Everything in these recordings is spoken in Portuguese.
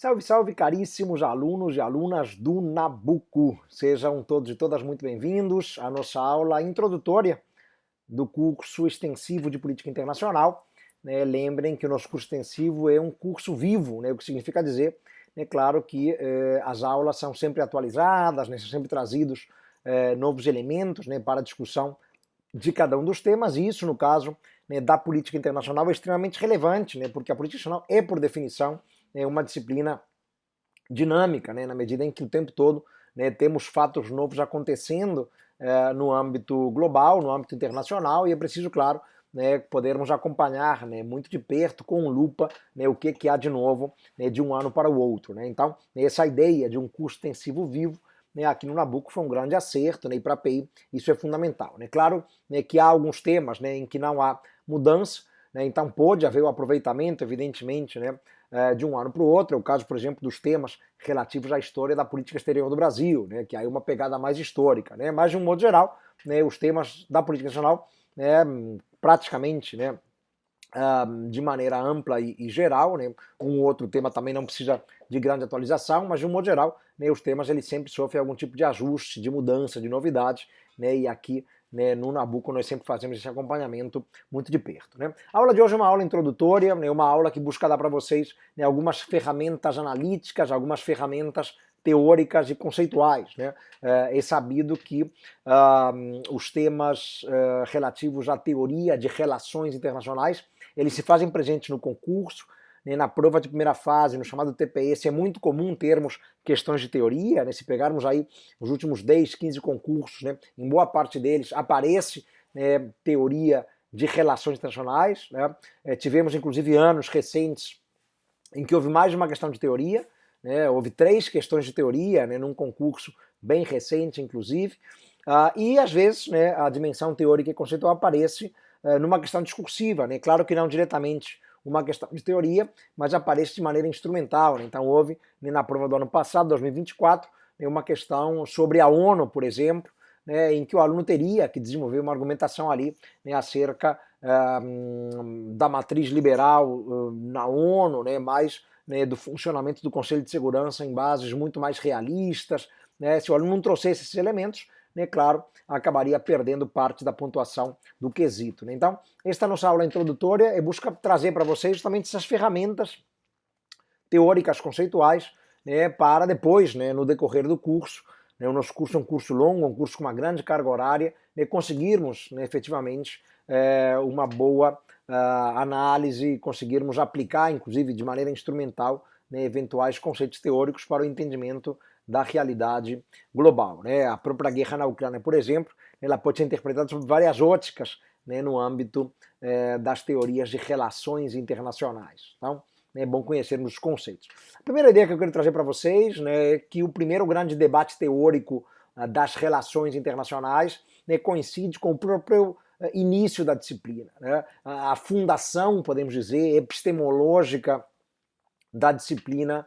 Salve, salve, caríssimos alunos e alunas do Nabucco. Sejam todos e todas muito bem-vindos à nossa aula introdutória do curso extensivo de Política Internacional. Lembrem que o nosso curso extensivo é um curso vivo, o que significa dizer, claro que as aulas são sempre atualizadas, são sempre trazidos novos elementos para a discussão de cada um dos temas, e isso, no caso da política internacional, é extremamente relevante, porque a política internacional é, por definição, uma disciplina dinâmica, na medida em que o tempo todo temos fatos novos acontecendo no âmbito global, no âmbito internacional, e é preciso, claro, podermos acompanhar muito de perto, com lupa, o que há de novo de um ano para o outro. Então, essa ideia de um curso extensivo vivo aqui no Nabucco foi um grande acerto, e para a API isso é fundamental. Claro que há alguns temas em que não há mudança, então pode haver o aproveitamento, evidentemente, de um ano para o outro. É o caso, por exemplo, dos temas relativos à história da política exterior do Brasil, que aí é uma pegada mais histórica. Mas, de um modo geral, os temas da política nacional, praticamente, de maneira ampla e geral, um outro tema também não precisa de grande atualização, mas de um modo geral, os temas eles sempre sofrem algum tipo de ajuste, de mudança, de novidade, e aqui no Nabucco nós sempre fazemos esse acompanhamento muito de perto. A aula de hoje é uma aula introdutória, uma aula que busca dar para vocês algumas ferramentas analíticas, algumas ferramentas teóricas e conceituais. É sabido que os temas relativos à teoria de relações internacionais eles se fazem presentes no concurso, na prova de primeira fase, no chamado TPS, é muito comum termos questões de teoria, se pegarmos aí os últimos 10, 15 concursos, em boa parte deles aparece teoria de relações internacionais, tivemos inclusive anos recentes em que houve mais de uma questão de teoria, houve 3 questões de teoria num concurso bem recente, inclusive, e às vezes a dimensão teórica e conceitual aparece numa questão discursiva, claro que não diretamente uma questão de teoria, mas aparece de maneira instrumental. Então houve, na prova do ano passado, 2024, uma questão sobre a ONU, por exemplo, em que o aluno teria que desenvolver uma argumentação ali acerca da matriz liberal na ONU, mais do funcionamento do Conselho de Segurança em bases muito mais realistas. Se o aluno não trouxesse esses elementos, claro, acabaria perdendo parte da pontuação do quesito. Então, esta nossa aula introdutória busca trazer para vocês justamente essas ferramentas teóricas, conceituais, para depois, no decorrer do curso, o nosso curso é um curso longo, um curso com uma grande carga horária, conseguirmos efetivamente uma boa análise, conseguirmos aplicar, inclusive de maneira instrumental, eventuais conceitos teóricos para o entendimento da realidade global. A própria guerra na Ucrânia, por exemplo, ela pode ser interpretada sob várias óticas no âmbito das teorias de relações internacionais. Então, é bom conhecermos os conceitos. A primeira ideia que eu quero trazer para vocês é que o primeiro grande debate teórico das relações internacionais coincide com o próprio início da disciplina. A fundação, podemos dizer, epistemológica da disciplina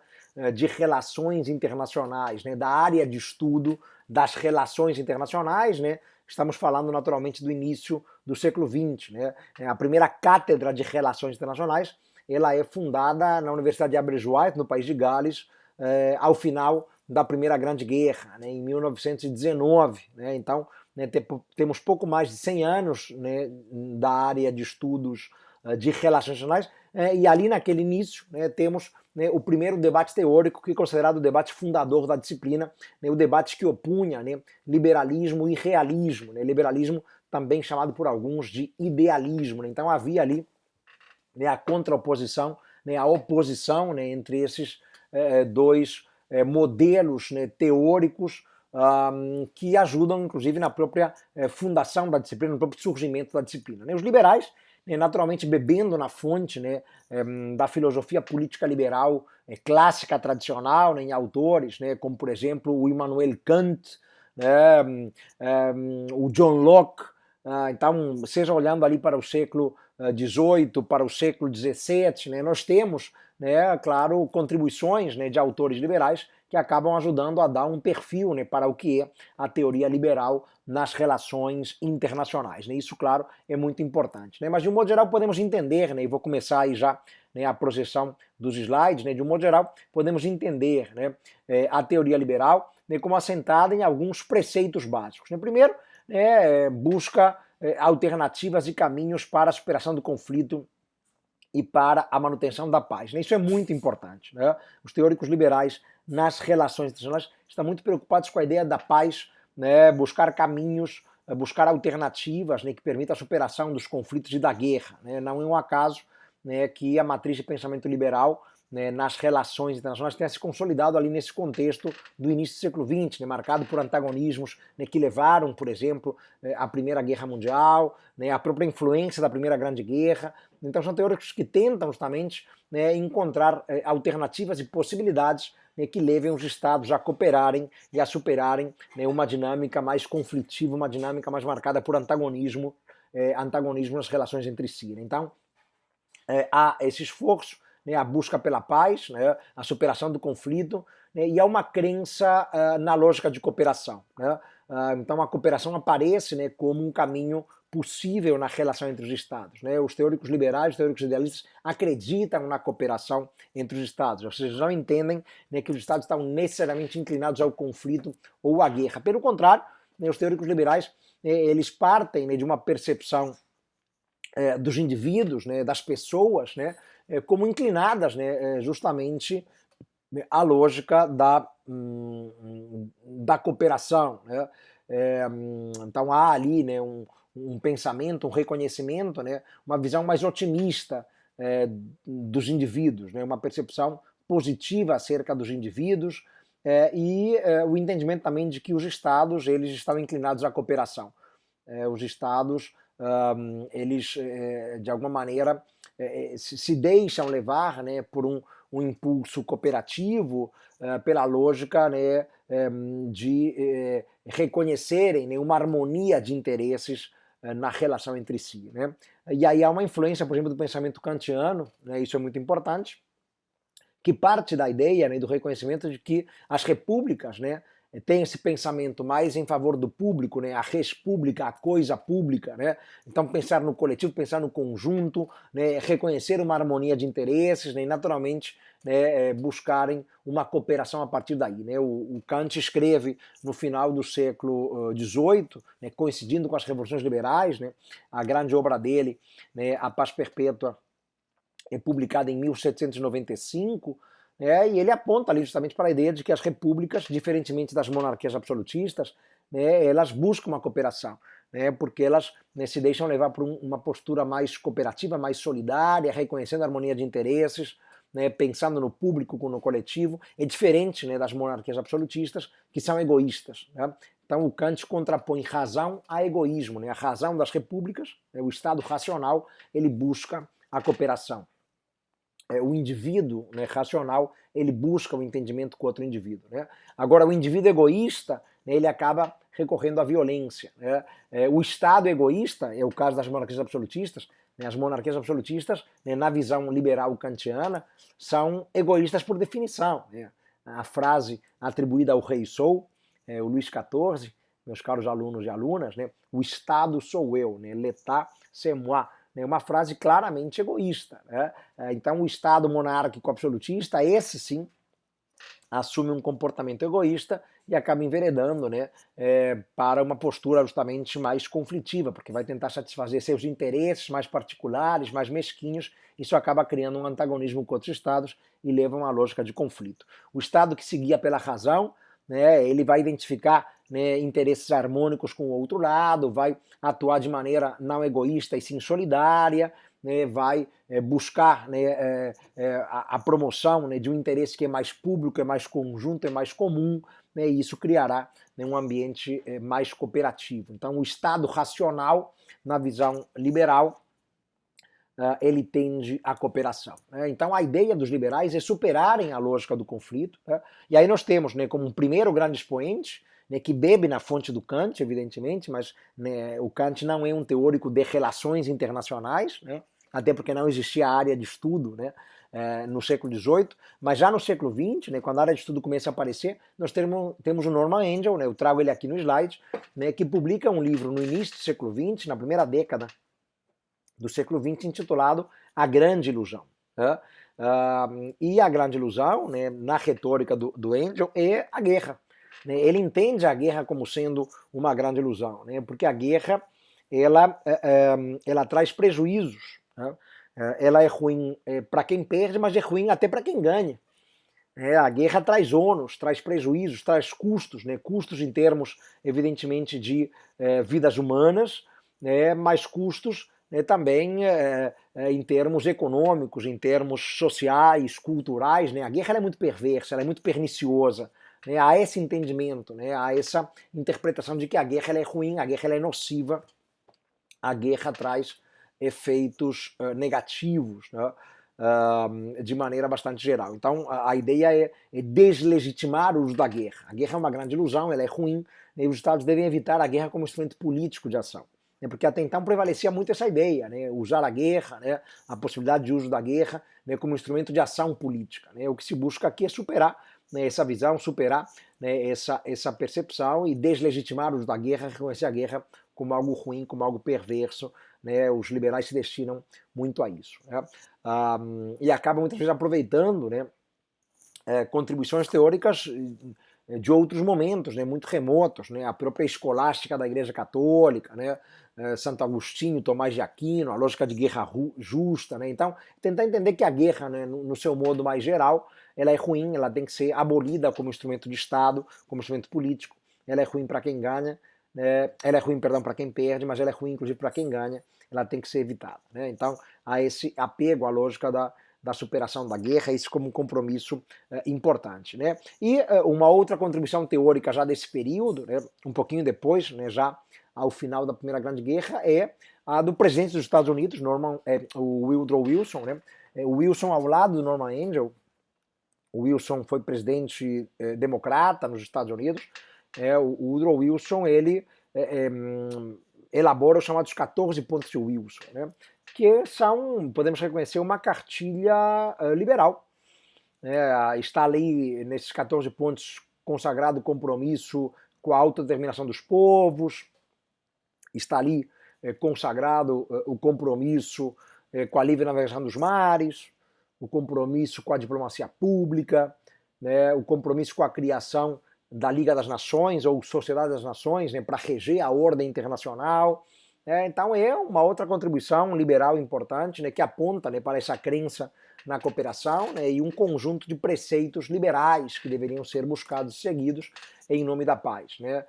de relações internacionais, da área de estudo das relações internacionais, estamos falando naturalmente do início do século XX. A primeira cátedra de relações internacionais ela é fundada na Universidade de Aberystwyth, no país de Gales, ao final da Primeira Grande Guerra, em 1919. Então, temos pouco mais de 100 anos da área de estudos de relações internacionais, e ali naquele início temos o primeiro debate teórico, que é considerado o debate fundador da disciplina, o debate que opunha liberalismo e realismo, liberalismo também chamado por alguns de idealismo. Então havia ali a contraoposição, a oposição entre esses dois modelos teóricos que ajudam, inclusive, na própria fundação da disciplina, no próprio surgimento da disciplina. Os liberais, naturalmente bebendo na fonte da filosofia política liberal clássica, tradicional, em autores como, por exemplo, o Immanuel Kant, o John Locke. Então, seja olhando ali para o século XVIII, para o século XVII, nós temos, claro, contribuições de autores liberais que acabam ajudando a dar um perfil, né, para o que é a teoria liberal nas relações internacionais, né? Isso, claro, é muito importante, né? Mas, de um modo geral, podemos entender, né, e vou começar aí já, né, a projeção dos slides, né, de um modo geral, podemos entender, né, a teoria liberal, né, como assentada em alguns preceitos básicos, né? Primeiro, né, busca alternativas e caminhos para a superação do conflito e para a manutenção da paz. Isso é muito importante, né? Os teóricos liberais nas relações internacionais estão muito preocupados com a ideia da paz, né? Buscar caminhos, buscar alternativas, né, que permitam a superação dos conflitos e da guerra, né? Não é um acaso, né, que a matriz de pensamento liberal, né, nas relações internacionais tenha se consolidado ali nesse contexto do início do século XX, né, marcado por antagonismos, né, que levaram, por exemplo, à Primeira Guerra Mundial, né, à própria influência da Primeira Grande Guerra. Então são teóricos que tentam justamente, né, encontrar alternativas e possibilidades, né, que levem os estados a cooperarem e a superarem, né, uma dinâmica mais conflitiva, uma dinâmica mais marcada por antagonismo nas relações entre si. Então há esse esforço, né, a busca pela paz, né, a superação do conflito, né, e há uma crença na lógica de cooperação, né? Então a cooperação aparece, né, como um caminho possível na relação entre os Estados, né? Os teóricos liberais, os teóricos idealistas acreditam na cooperação entre os Estados, ou seja, não entendem, né, que os Estados estão necessariamente inclinados ao conflito ou à guerra. Pelo contrário, né, os teóricos liberais, eles partem, né, de uma percepção dos indivíduos, né, das pessoas, né, como inclinadas, né, justamente à lógica da cooperação, né? Então há ali, né, um pensamento, um reconhecimento, né, uma visão mais otimista dos indivíduos, né, uma percepção positiva acerca dos indivíduos e o entendimento também de que os Estados eles estão inclinados à cooperação. Os Estados eles de alguma maneira se deixam levar, né, por um impulso cooperativo, pela lógica, né, de reconhecerem, né, uma harmonia de interesses na relação entre si, né? E aí há uma influência, por exemplo, do pensamento kantiano, né, isso é muito importante, que parte da ideia, né, do reconhecimento de que as repúblicas, né, têm esse pensamento mais em favor do público, né, a res pública, a coisa pública, né? Então pensar no coletivo, pensar no conjunto, né, reconhecer uma harmonia de interesses, né, e naturalmente, né, buscarem uma cooperação a partir daí, né? O Kant escreve no final do século XVIII, né, coincidindo com as revoluções liberais, né, a grande obra dele, né, A Paz Perpétua, é publicada em 1795, e ele aponta ali justamente para a ideia de que as repúblicas, diferentemente das monarquias absolutistas, né, elas buscam uma cooperação, né, porque elas, né, se deixam levar por uma postura mais cooperativa, mais solidária, reconhecendo a harmonia de interesses, né, pensando no público como no coletivo, é diferente, né, das monarquias absolutistas, que são egoístas, né? Então o Kant contrapõe razão a egoísmo, né? A razão das repúblicas, né, o Estado racional, ele busca a cooperação. O indivíduo, né, racional, ele busca o entendimento com outro indivíduo, né? Agora, o indivíduo egoísta, né, ele acaba recorrendo à violência, né? O Estado egoísta, é o caso das monarquias absolutistas, né? As monarquias absolutistas, né, na visão liberal kantiana, são egoístas por definição, né? A frase atribuída ao rei Sou, o Luís XIV, meus caros alunos e alunas, né, o Estado sou eu, né, l'état c'est moi, né, uma frase claramente egoísta, né? Então o Estado monárquico absolutista, esse sim, assume um comportamento egoísta e acaba enveredando, né, para uma postura justamente mais conflitiva, porque vai tentar satisfazer seus interesses mais particulares, mais mesquinhos. Isso acaba criando um antagonismo com outros estados e leva a uma lógica de conflito. O Estado que se guia pela razão, né, ele vai identificar, né, interesses harmônicos com o outro lado, vai atuar de maneira não egoísta e sim solidária, né, vai buscar, né, a promoção, né, de um interesse que é mais público, é mais conjunto, é mais comum, né, e isso criará, né, um ambiente mais cooperativo. Então o Estado racional, na visão liberal, ele tende à cooperação, né? Então a ideia dos liberais é superarem a lógica do conflito, né? E aí nós temos, né, como um primeiro grande expoente, né, que bebe na fonte do Kant, evidentemente, mas, né, o Kant não é um teórico de relações internacionais, né? até porque não existia área de estudo, né, no século XVIII, mas já no século XX, né, quando a área de estudo começa a aparecer, nós temos o Norman Angell, né, eu trago ele aqui no slide, né, que publica um livro no início do século XX, na primeira década do século XX, intitulado A Grande Ilusão. Né? E a grande ilusão, né, na retórica do Angell, é a guerra. Né? Ele entende a guerra como sendo uma grande ilusão, né, porque a guerra ela traz prejuízos. Né? Ela é ruim para quem perde, mas é ruim até para quem ganha. A guerra traz ônus, traz prejuízos, traz custos, né? Custos em termos, evidentemente, de vidas humanas, né? Mas custos também em termos econômicos, em termos sociais, culturais. Né? A guerra é muito perversa, ela é muito perniciosa. Né? Há esse entendimento, né? Há essa interpretação de que a guerra ela é ruim, a guerra ela é nociva, a guerra traz efeitos negativos, né? De maneira bastante geral. Então, a ideia é deslegitimar o uso da guerra. A guerra é uma grande ilusão, ela é ruim, e os Estados devem evitar a guerra como instrumento político de ação. Porque até então prevalecia muito essa ideia, né? Usar a guerra, né? A possibilidade de uso da guerra, né? Como instrumento de ação política. Né? O que se busca aqui é superar, né? Essa visão, superar, né? essa percepção e deslegitimar o uso da guerra, reconhecer a guerra como algo ruim, como algo perverso. Né? Os liberais se destinam muito a isso. Né? E acabam muitas vezes aproveitando, né? Contribuições teóricas de outros momentos, né, muito remotos, né, a própria escolástica da Igreja Católica, né, Santo Agostinho, Tomás de Aquino, a lógica de guerra justa. Né, então, tentar entender que a guerra, né, no seu modo mais geral, ela é ruim, ela tem que ser abolida como instrumento de Estado, como instrumento político, ela é ruim para quem ganha, né, ela é ruim, perdão, para quem perde, mas ela é ruim, inclusive, para quem ganha, ela tem que ser evitada. Né, então, há esse apego à lógica da superação da guerra, isso como um compromisso importante. Né? E uma outra contribuição teórica já desse período, né, um pouquinho depois, né, já ao final da Primeira Grande Guerra, é a do presidente dos Estados Unidos, o Woodrow Wilson. Né? O Wilson ao lado do Norman Angell. O Wilson foi presidente democrata nos Estados Unidos. O Woodrow Wilson, ele elabora os chamados 14 pontos de Wilson, né? Que são, podemos reconhecer, uma cartilha liberal. Está ali, nesses 14 pontos, consagrado o compromisso com a autodeterminação dos povos, está ali consagrado o compromisso com a livre navegação dos mares, o compromisso com a diplomacia pública, né, o compromisso com a criação da Liga das Nações, ou Sociedade das Nações, né, para reger a ordem internacional. Então é uma outra contribuição liberal importante, né, que aponta, né, para essa crença na cooperação, né, e um conjunto de preceitos liberais que deveriam ser buscados e seguidos em nome da paz. Né.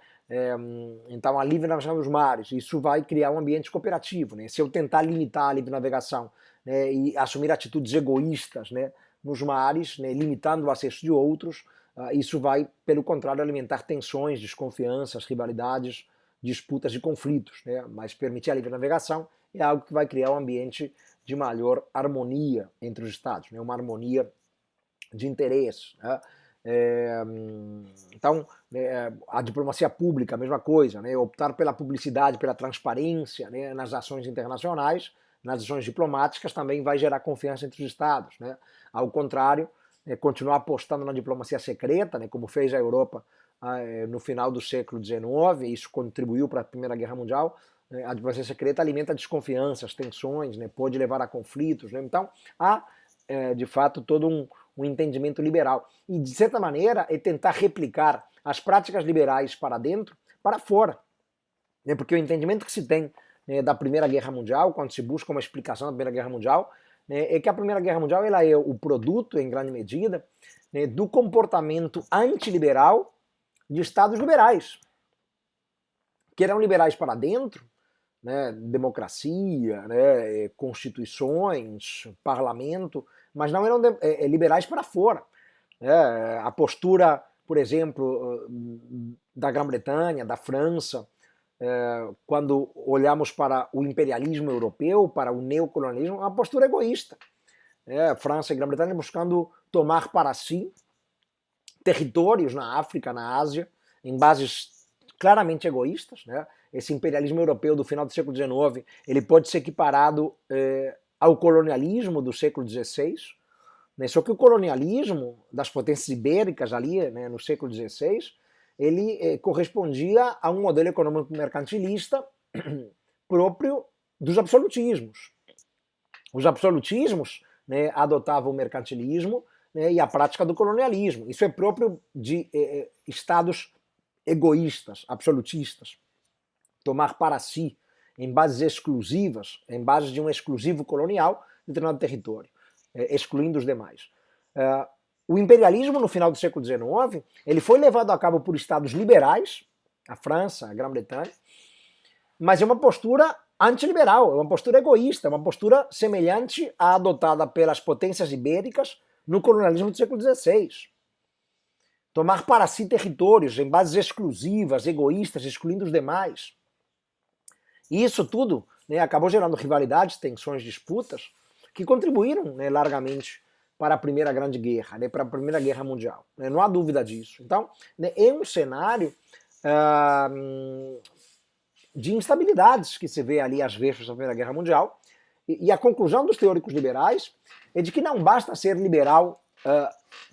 Então a livre navegação dos mares, isso vai criar um ambiente cooperativo. Né. Se eu tentar limitar a livre navegação, né, e assumir atitudes egoístas, né, nos mares, né, limitando o acesso de outros, isso vai, pelo contrário, alimentar tensões, desconfianças, rivalidades, disputas e conflitos. Né? Mas permitir a livre navegação é algo que vai criar um ambiente de maior harmonia entre os Estados, né? Uma harmonia de interesses. Né? Então, a diplomacia pública, a mesma coisa, né? Optar pela publicidade, pela transparência, né? Nas ações internacionais, nas ações diplomáticas, também vai gerar confiança entre os Estados. Né? Ao contrário, continuar apostando na diplomacia secreta, né? Como fez a Europa no final do século XIX, isso contribuiu para a Primeira Guerra Mundial. A diplomacia secreta alimenta desconfianças, tensões, né? Pode levar a conflitos. Né? Então, há, de fato, todo um entendimento liberal. E, de certa maneira, é tentar replicar as práticas liberais para dentro, para fora. Né? Porque o entendimento que se tem, né, da Primeira Guerra Mundial, quando se busca uma explicação da Primeira Guerra Mundial, né, é que a Primeira Guerra Mundial ela é o produto, em grande medida, né, do comportamento antiliberal de estados liberais, que eram liberais para dentro, né, democracia, né, constituições, parlamento, mas não eram liberais para fora. Né? A postura, por exemplo, da Grã-Bretanha, da França, quando olhamos para o imperialismo europeu, para o neocolonialismo, é uma postura egoísta. França e Grã-Bretanha buscando tomar para si territórios na África, na Ásia, em bases claramente egoístas. Né? Esse imperialismo europeu do final do século XIX, ele pode ser equiparado ao colonialismo do século XVI, né? Só que o colonialismo das potências ibéricas ali, né, no século XVI, ele correspondia a um modelo econômico mercantilista próprio dos absolutismos. Os absolutismos, né, adotavam o mercantilismo, né, e a prática do colonialismo. Isso é próprio de estados egoístas, absolutistas. Tomar para si, em bases exclusivas, em bases de um exclusivo colonial, determinado território, excluindo os demais. O imperialismo, no final do século XIX, ele foi levado a cabo por estados liberais, a França, a Grã-Bretanha, mas é uma postura antiliberal, é uma postura egoísta, é uma postura semelhante à adotada pelas potências ibéricas no colonialismo do século XVI. Tomar para si territórios em bases exclusivas, egoístas, excluindo os demais. E isso tudo, né, acabou gerando rivalidades, tensões, disputas, que contribuíram, né, largamente para a Primeira Grande Guerra, né, para a Primeira Guerra Mundial. Né, não há dúvida disso. Então, né, é um cenário de instabilidades que se vê ali às vésperas da Primeira Guerra Mundial, e a conclusão dos teóricos liberais é de que não basta ser liberal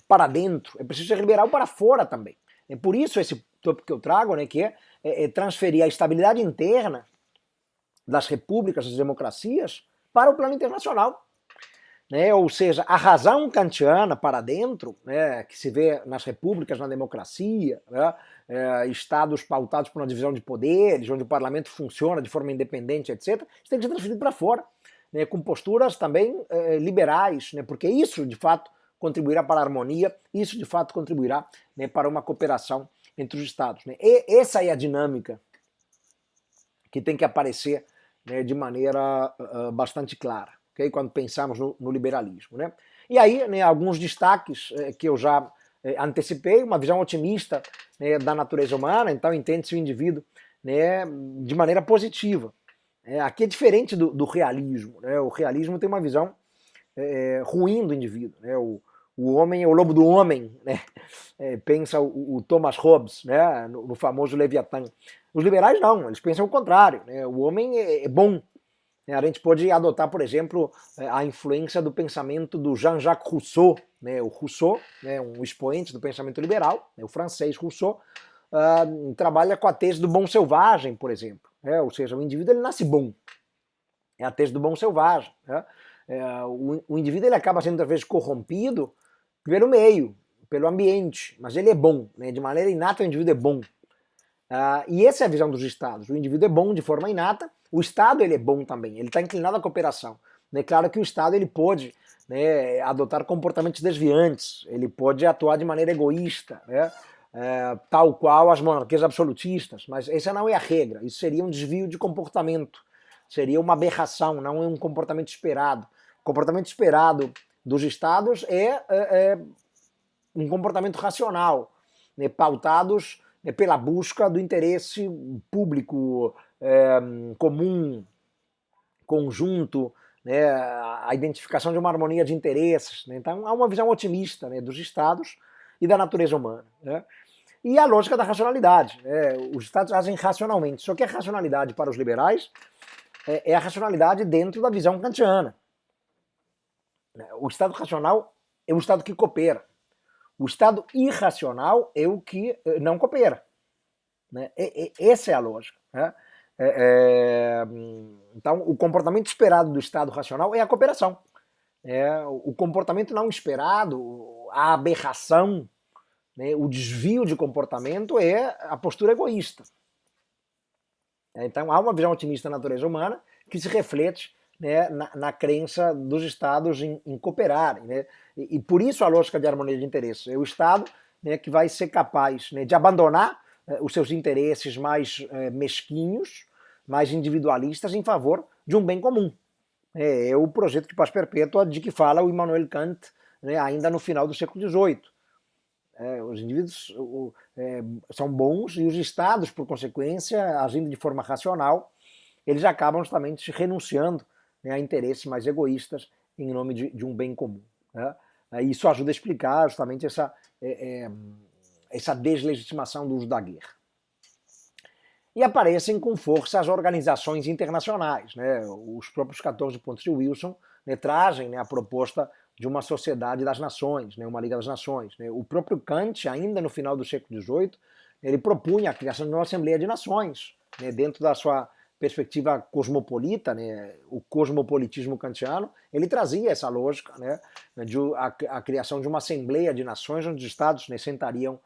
para dentro, é preciso ser liberal para fora também. É por isso esse tópico que eu trago, né, que é transferir a estabilidade interna das repúblicas, das democracias, para o plano internacional. Né? Ou seja, a razão kantiana para dentro, né, que se vê nas repúblicas, na democracia, né, estados pautados por uma divisão de poderes, onde o parlamento funciona de forma independente, etc., isso tem que ser transferido para fora, né, com posturas também liberais, né, porque isso, de fato, contribuirá para a harmonia, isso, de fato, contribuirá, né, para uma cooperação entre os estados. Né. E essa é a dinâmica que tem que aparecer, né, de maneira bastante clara, okay? Quando pensamos no liberalismo. Né? E aí, né, alguns destaques que eu já antecipei, uma visão otimista, né, da natureza humana, então entende-se o indivíduo, né, de maneira positiva. Aqui é diferente do realismo. Né? O realismo tem uma visão ruim do indivíduo. Né? O homem é o lobo do homem, né? Pensa o Thomas Hobbes, né? no famoso Leviatã. Os liberais não, eles pensam o contrário. Né? O homem é bom. A gente pode adotar, por exemplo, a influência do pensamento do Jean-Jacques Rousseau. Né? O Rousseau, né, um expoente do pensamento liberal, né, o francês Rousseau, trabalha com a tese do bom selvagem, por exemplo. Ou seja, o indivíduo ele nasce bom. É a tese do bom selvagem. Né? O indivíduo ele acaba sendo, às vezes, corrompido pelo meio, pelo ambiente, mas ele é bom. Né? De maneira inata, o indivíduo é bom. E essa é a visão dos estados. O indivíduo é bom de forma inata, o Estado ele é bom também, ele está inclinado à cooperação. É claro que o Estado ele pode, né, adotar comportamentos desviantes, ele pode atuar de maneira egoísta, né, tal qual as monarquias absolutistas, mas essa não é a regra, isso seria um desvio de comportamento, seria uma aberração, não é um comportamento esperado. O comportamento esperado dos Estados é um comportamento racional, né, pautados pela busca do interesse público, comum, conjunto, né, a identificação de uma harmonia de interesses. Né? Então há uma visão otimista, né, dos Estados e da natureza humana. Né? E a lógica da racionalidade. Né? Os Estados agem racionalmente, só que a racionalidade para os liberais é a racionalidade dentro da visão kantiana. O Estado racional é o Estado que coopera. O Estado irracional é o que não coopera. Né? Essa é a lógica. Né? Então, o comportamento esperado do Estado racional é a cooperação. O comportamento não esperado, a aberração, né, o desvio de comportamento é a postura egoísta. Então, há uma visão otimista da natureza humana que se reflete, né, na crença dos Estados em cooperarem. Né? E por isso a lógica de harmonia de interesses. É o Estado, né, que vai ser capaz, né, de abandonar os seus interesses mais mesquinhos, mais individualistas, em favor de um bem comum. É o projeto de paz perpétua de que fala o Immanuel Kant, né, ainda no final do século XVIII. Os indivíduos são bons e os Estados, por consequência, agindo de forma racional, eles acabam justamente renunciando, né, a interesses mais egoístas em nome de um bem comum. Né? Isso ajuda a explicar justamente essa deslegitimação do uso da guerra. E aparecem com força as organizações internacionais. Né? Os próprios 14 pontos de Wilson né, trazem, né, a proposta de uma sociedade das nações, né, uma Liga das Nações. Né. O próprio Kant, ainda no final do século XVIII, ele propunha a criação de uma Assembleia de Nações, né, dentro da sua perspectiva cosmopolita, né, o cosmopolitismo kantiano, ele trazia essa lógica, né, de a criação de uma Assembleia de Nações, onde os Estados, né, sentariam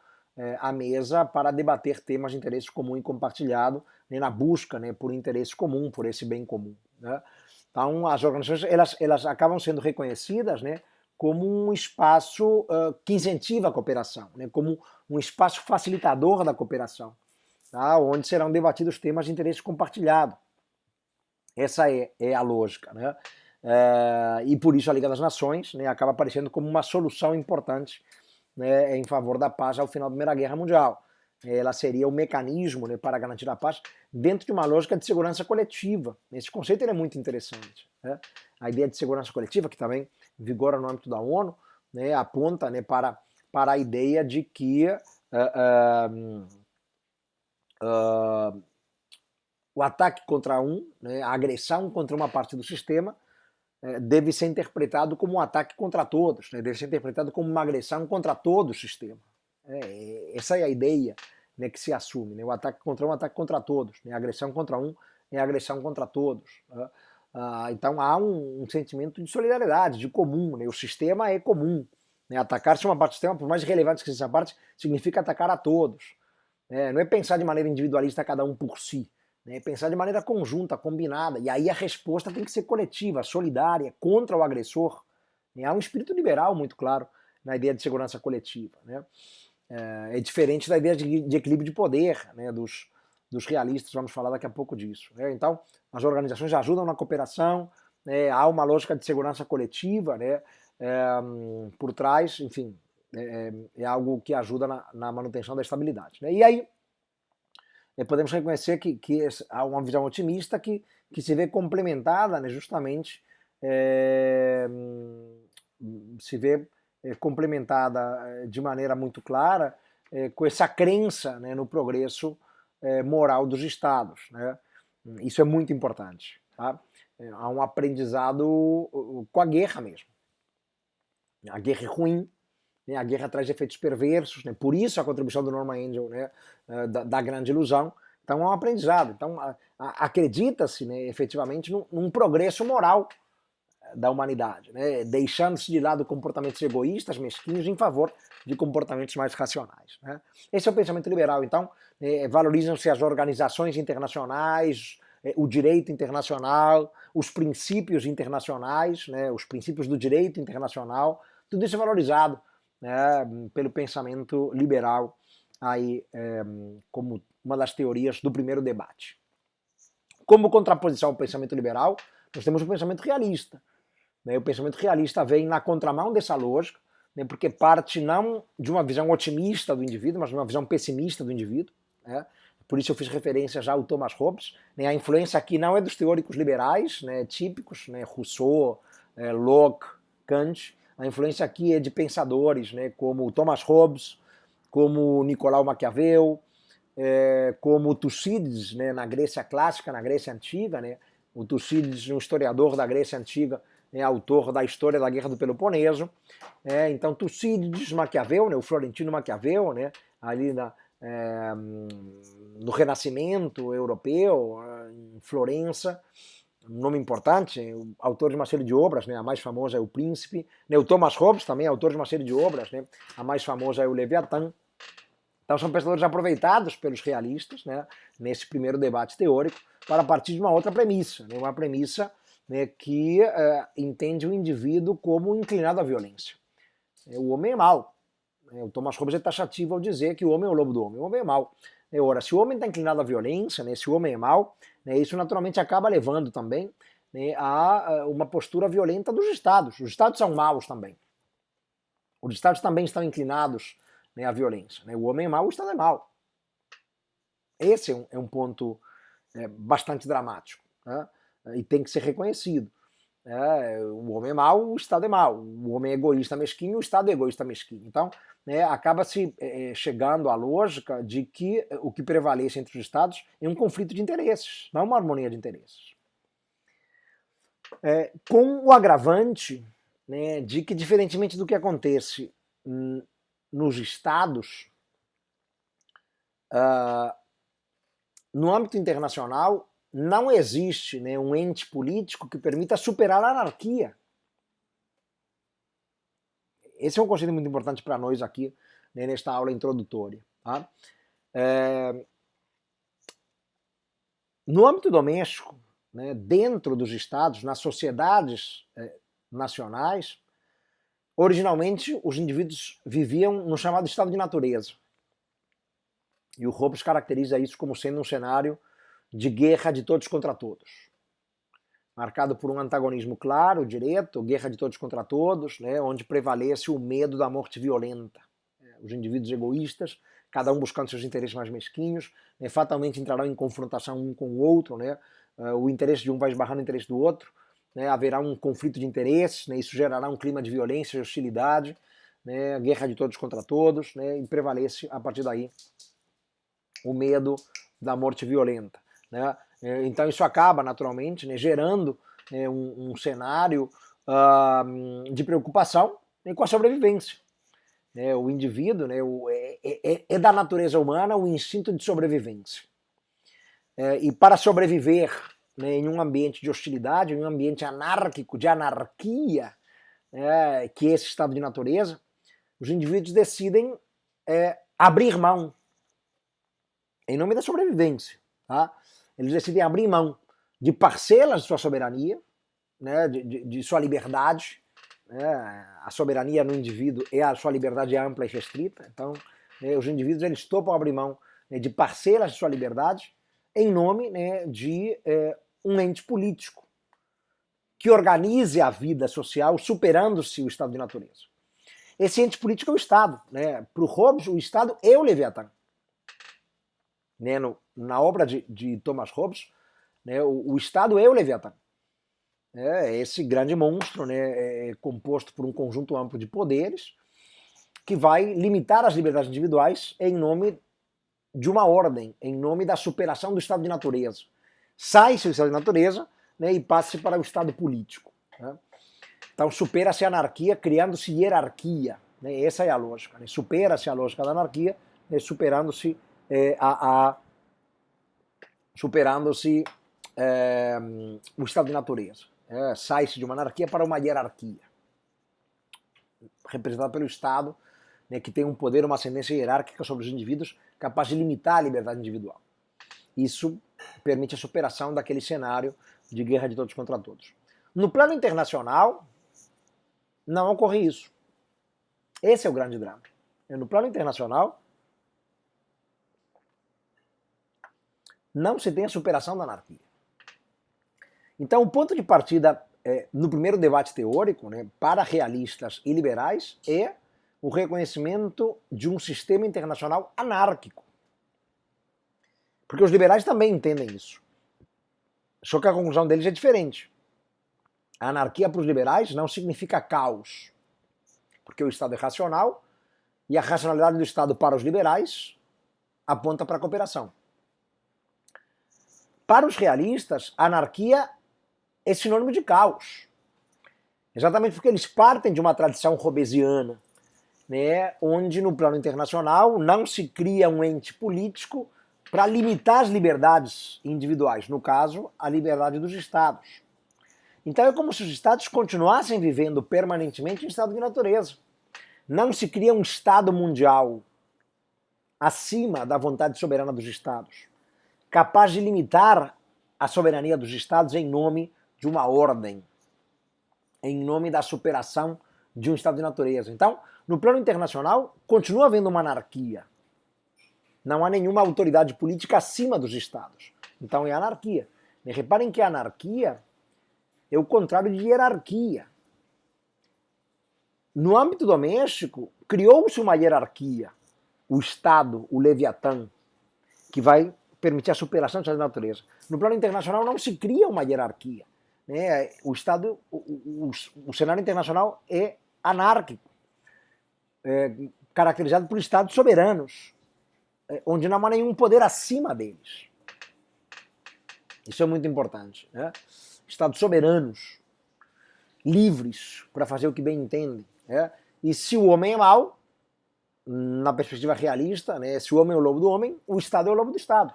à mesa para debater temas de interesse comum e compartilhado, né, na busca, né, por interesse comum, por esse bem comum. Né. Então, as organizações elas acabam sendo reconhecidas, né, como um espaço que incentiva a cooperação, né, como um espaço facilitador da cooperação, tá, onde serão debatidos temas de interesse compartilhado. Essa é a lógica. Né. E por isso a Liga das Nações, né, acaba aparecendo como uma solução importante, né, em favor da paz ao final da Primeira Guerra Mundial. Ela seria o mecanismo, né, para garantir a paz dentro de uma lógica de segurança coletiva. Esse conceito ele é muito interessante. Né? A ideia de segurança coletiva, que também vigora no âmbito da ONU, né, aponta, né, para a ideia de que o ataque contra né, a agressão contra uma parte do sistema, deve ser interpretado como um ataque contra todos, né? Deve ser interpretado como uma agressão contra todo o sistema. Essa é a ideia, né, que se assume. Né? O ataque contra um, ataque contra todos. Né? A agressão contra um é agressão contra todos. Né? Então há um sentimento de solidariedade, de comum. Né? O sistema é comum. Né? Atacar-se uma parte do sistema, por mais relevante que seja essa parte, significa atacar a todos. Não é pensar de maneira individualista cada um por si. Né, pensar de maneira conjunta, combinada, e aí a resposta tem que ser coletiva, solidária, contra o agressor. Né, há um espírito liberal muito claro na ideia de segurança coletiva. Né, é diferente da ideia de equilíbrio de poder, né, dos realistas, vamos falar daqui a pouco disso. Né, então, as organizações ajudam na cooperação, né, há uma lógica de segurança coletiva, né, por trás, enfim, é algo que ajuda na manutenção da estabilidade. Né, e aí, podemos reconhecer que há uma visão otimista que se vê complementada, né, justamente, se vê complementada de maneira muito clara com essa crença, né, no progresso moral dos Estados. Né? Isso é muito importante. Tá? Há um aprendizado com a guerra mesmo. A guerra é ruim, a guerra traz efeitos perversos, né? Por isso a contribuição do Norman Angel, né, da grande ilusão. Então é um aprendizado. Então acredita-se, né, efetivamente num progresso moral da humanidade, né, deixando-se de lado comportamentos egoístas, mesquinhos, em favor de comportamentos mais racionais. Né? Esse é o pensamento liberal. Então valorizam-se as organizações internacionais, o direito internacional, os princípios internacionais, né, os princípios do direito internacional, tudo isso é valorizado, né, pelo pensamento liberal, aí, como uma das teorias do primeiro debate. Como contraposição ao pensamento liberal, nós temos o pensamento realista. Né, o pensamento realista vem na contramão dessa lógica, né, porque parte não de uma visão otimista do indivíduo, mas de uma visão pessimista do indivíduo. Né, por isso eu fiz referência já ao Thomas Hobbes. Né, a influência aqui não é dos teóricos liberais, né, típicos, né, Rousseau, Locke, Kant. A influência aqui é de pensadores, né, como Thomas Hobbes, como Nicolau Maquiavel, como Tucídides, né, na Grécia clássica, na Grécia antiga. Né, o Tucídides, um historiador da Grécia antiga, autor da História da Guerra do Peloponeso. Então Tucídides, Maquiavel, né, o Florentino Maquiavel, né, ali no Renascimento europeu, em Florença, um nome importante, autor de uma série de obras, né? A mais famosa é O Príncipe, né? O Thomas Hobbes também, autor de uma série de obras, né? A mais famosa é o Leviatã. Então são pensadores aproveitados pelos realistas, né? Nesse primeiro debate teórico, para partir de uma outra premissa, né? Uma premissa, né, que entende o indivíduo como inclinado à violência. O homem é mau. O Thomas Hobbes é taxativo ao dizer que o homem é o lobo do homem. O homem é mau. Ora, se o homem está inclinado à violência, né, se o homem é mau, né, isso naturalmente acaba levando também, né, a uma postura violenta dos Estados. Os Estados são maus também. Os Estados também estão inclinados, né, à violência. Né? O homem é mau, o Estado é mau. Esse é um ponto bastante dramático, né? E tem que ser reconhecido. O homem é mau, o Estado é mau. O homem é egoísta, mesquinho, o Estado é egoísta, mesquinho. Então, acaba-se chegando à lógica de que o que prevalece entre os Estados é um conflito de interesses, não uma harmonia de interesses. com o agravante, né, de que, diferentemente do que acontece nos estados, no âmbito internacional, não existe, né, um ente político que permita superar a anarquia. Esse é um conceito muito importante para nós aqui, né, nesta aula introdutória. Tá? No âmbito doméstico, né, dentro dos estados, nas sociedades nacionais, originalmente os indivíduos viviam no chamado estado de natureza. E o Hobbes caracteriza isso como sendo um cenário de guerra de todos contra todos, marcado por um antagonismo claro, direto, guerra de todos contra todos, né, onde prevalece o medo da morte violenta. Os indivíduos egoístas, cada um buscando seus interesses mais mesquinhos, né, fatalmente entrarão em confrontação um com o outro, né, o interesse de um vai esbarrar no interesse do outro, né, haverá um conflito de interesses, né, isso gerará um clima de violência e hostilidade, né, guerra de todos contra todos, né, e prevalece a partir daí o medo da morte violenta. Né? Então isso acaba naturalmente, né, gerando, né, um cenário de preocupação, né, com a sobrevivência. Né? O indivíduo, né, é da natureza humana o instinto de sobrevivência. E para sobreviver, né, em um ambiente de hostilidade, em um ambiente anárquico, de anarquia, que é esse estado de natureza, os indivíduos decidem abrir mão, em nome da sobrevivência. Tá? Eles decidem abrir mão de parcelas de sua soberania, né, de sua liberdade. Né? A soberania no indivíduo é a sua liberdade ampla e restrita. Então, né, os indivíduos eles topam abrir mão, né, de parcelas de sua liberdade em nome, né, de um ente político que organize a vida social superando-se o estado de natureza. Esse ente político é o Estado. Né? Para o Hobbes, o Estado é o Leviatã. Né, na obra de Thomas Hobbes, né, o Estado é o Leviatã. Esse grande monstro, né, composto por um conjunto amplo de poderes que vai limitar as liberdades individuais em nome de uma ordem, em nome da superação do estado de natureza. Sai-se do estado de natureza, né, e passa-se para o estado político. Né? Então supera-se a anarquia, criando-se hierarquia. Né? Essa é a lógica. Né? Supera-se a lógica da anarquia, né, superando-se o estado de natureza. Sai-se de uma anarquia para uma hierarquia, representada pelo Estado, né, que tem um poder, uma ascendência hierárquica sobre os indivíduos, capaz de limitar a liberdade individual. Isso permite a superação daquele cenário de guerra de todos contra todos. No plano internacional, não ocorre isso. Esse é o grande drama. No plano internacional, não se tem a superação da anarquia. Então, o ponto de partida no primeiro debate teórico, né, para realistas e liberais, é o reconhecimento de um sistema internacional anárquico. Porque os liberais também entendem isso. Só que a conclusão deles é diferente. A anarquia para os liberais não significa caos, porque o Estado é racional e a racionalidade do Estado para os liberais aponta para a cooperação. Para os realistas, a anarquia é sinônimo de caos. Exatamente porque eles partem de uma tradição hobbesiana, né, onde no plano internacional não se cria um ente político para limitar as liberdades individuais, no caso, a liberdade dos Estados. Então é como se os Estados continuassem vivendo permanentemente em estado de natureza. Não se cria um Estado mundial acima da vontade soberana dos Estados, capaz de limitar a soberania dos Estados em nome de uma ordem, em nome da superação de um estado de natureza. Então, no plano internacional, continua havendo uma anarquia. Não há nenhuma autoridade política acima dos Estados. Então é anarquia. E reparem que a anarquia é o contrário de hierarquia. No âmbito doméstico, criou-se uma hierarquia. O Estado, o Leviatã, que vai permitir a superação do estado de natureza. No plano internacional não se cria uma hierarquia. Né? O Estado, o cenário internacional é anárquico, caracterizado por Estados soberanos, onde não há nenhum poder acima deles. Isso é muito importante. Né? estados soberanos, livres para fazer o que bem entendem. Né? E se o homem é mau, na perspectiva realista, né, se o homem é o lobo do homem, o Estado é o lobo do Estado.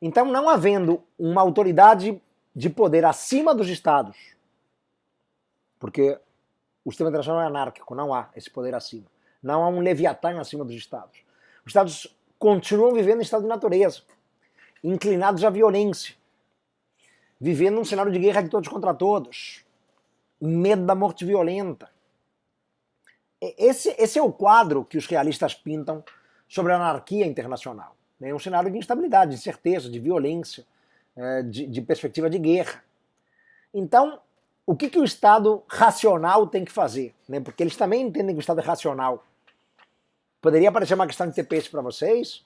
Então, não havendo uma autoridade de poder acima dos Estados, porque o sistema internacional é anárquico, não há esse poder acima. Não há um leviatã acima dos Estados. Os Estados continuam vivendo em estado de natureza, inclinados à violência, vivendo num cenário de guerra de todos contra todos, medo da morte violenta. Esse é o quadro que os realistas pintam sobre a anarquia internacional. É um cenário de instabilidade, de incerteza, de violência, de perspectiva de guerra. Então, o que o Estado racional tem que fazer? Porque eles também entendem que o Estado é racional. Poderia parecer uma questão de ter peixe para vocês,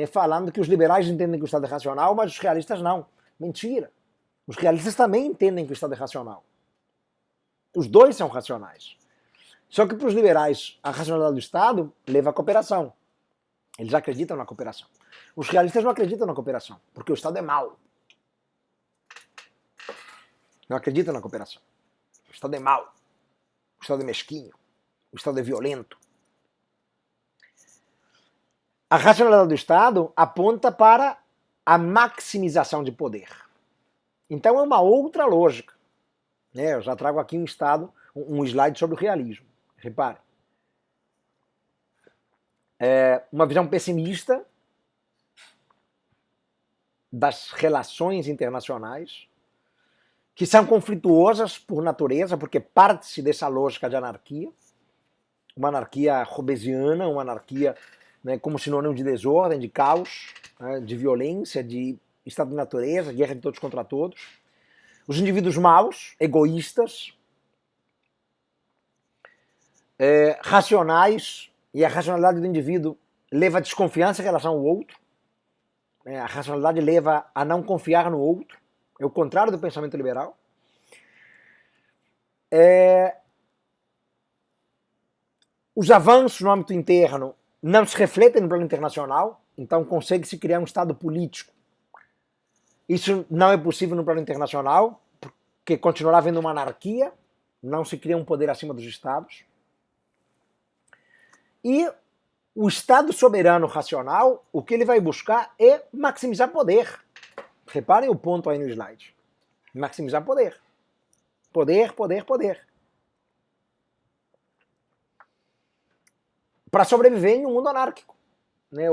falando que os liberais entendem que o Estado é racional, mas os realistas não. Mentira. Os realistas também entendem que o Estado é racional. Os dois são racionais. Só que para os liberais, a racionalidade do Estado leva à cooperação. Eles acreditam na cooperação. Os realistas não acreditam na cooperação, porque o Estado é mau. Não acreditam na cooperação. O Estado é mau. O Estado é mesquinho. O Estado é violento. A racionalidade do Estado aponta para a maximização de poder. Então é uma outra lógica. Eu já trago aqui um slide sobre o realismo. Repare. Uma visão pessimista das relações internacionais, que são conflituosas por natureza, porque parte-se dessa lógica de anarquia, uma anarquia hobbesiana, uma anarquia como sinônimo de desordem, de caos, de violência, de estado de natureza, guerra de todos contra todos. Os indivíduos maus, egoístas, racionais, e a racionalidade do indivíduo leva a desconfiança em relação ao outro. A racionalidade leva a não confiar no outro. É o contrário do pensamento liberal. Os avanços no âmbito interno não se refletem no plano internacional, então consegue-se criar um Estado político. Isso não é possível no plano internacional, porque continuará havendo uma anarquia, não se cria um poder acima dos Estados. E o Estado soberano racional, o que ele vai buscar é maximizar poder. Reparem o ponto aí no slide. Maximizar poder. Poder, poder, poder. Para sobreviver em um mundo anárquico.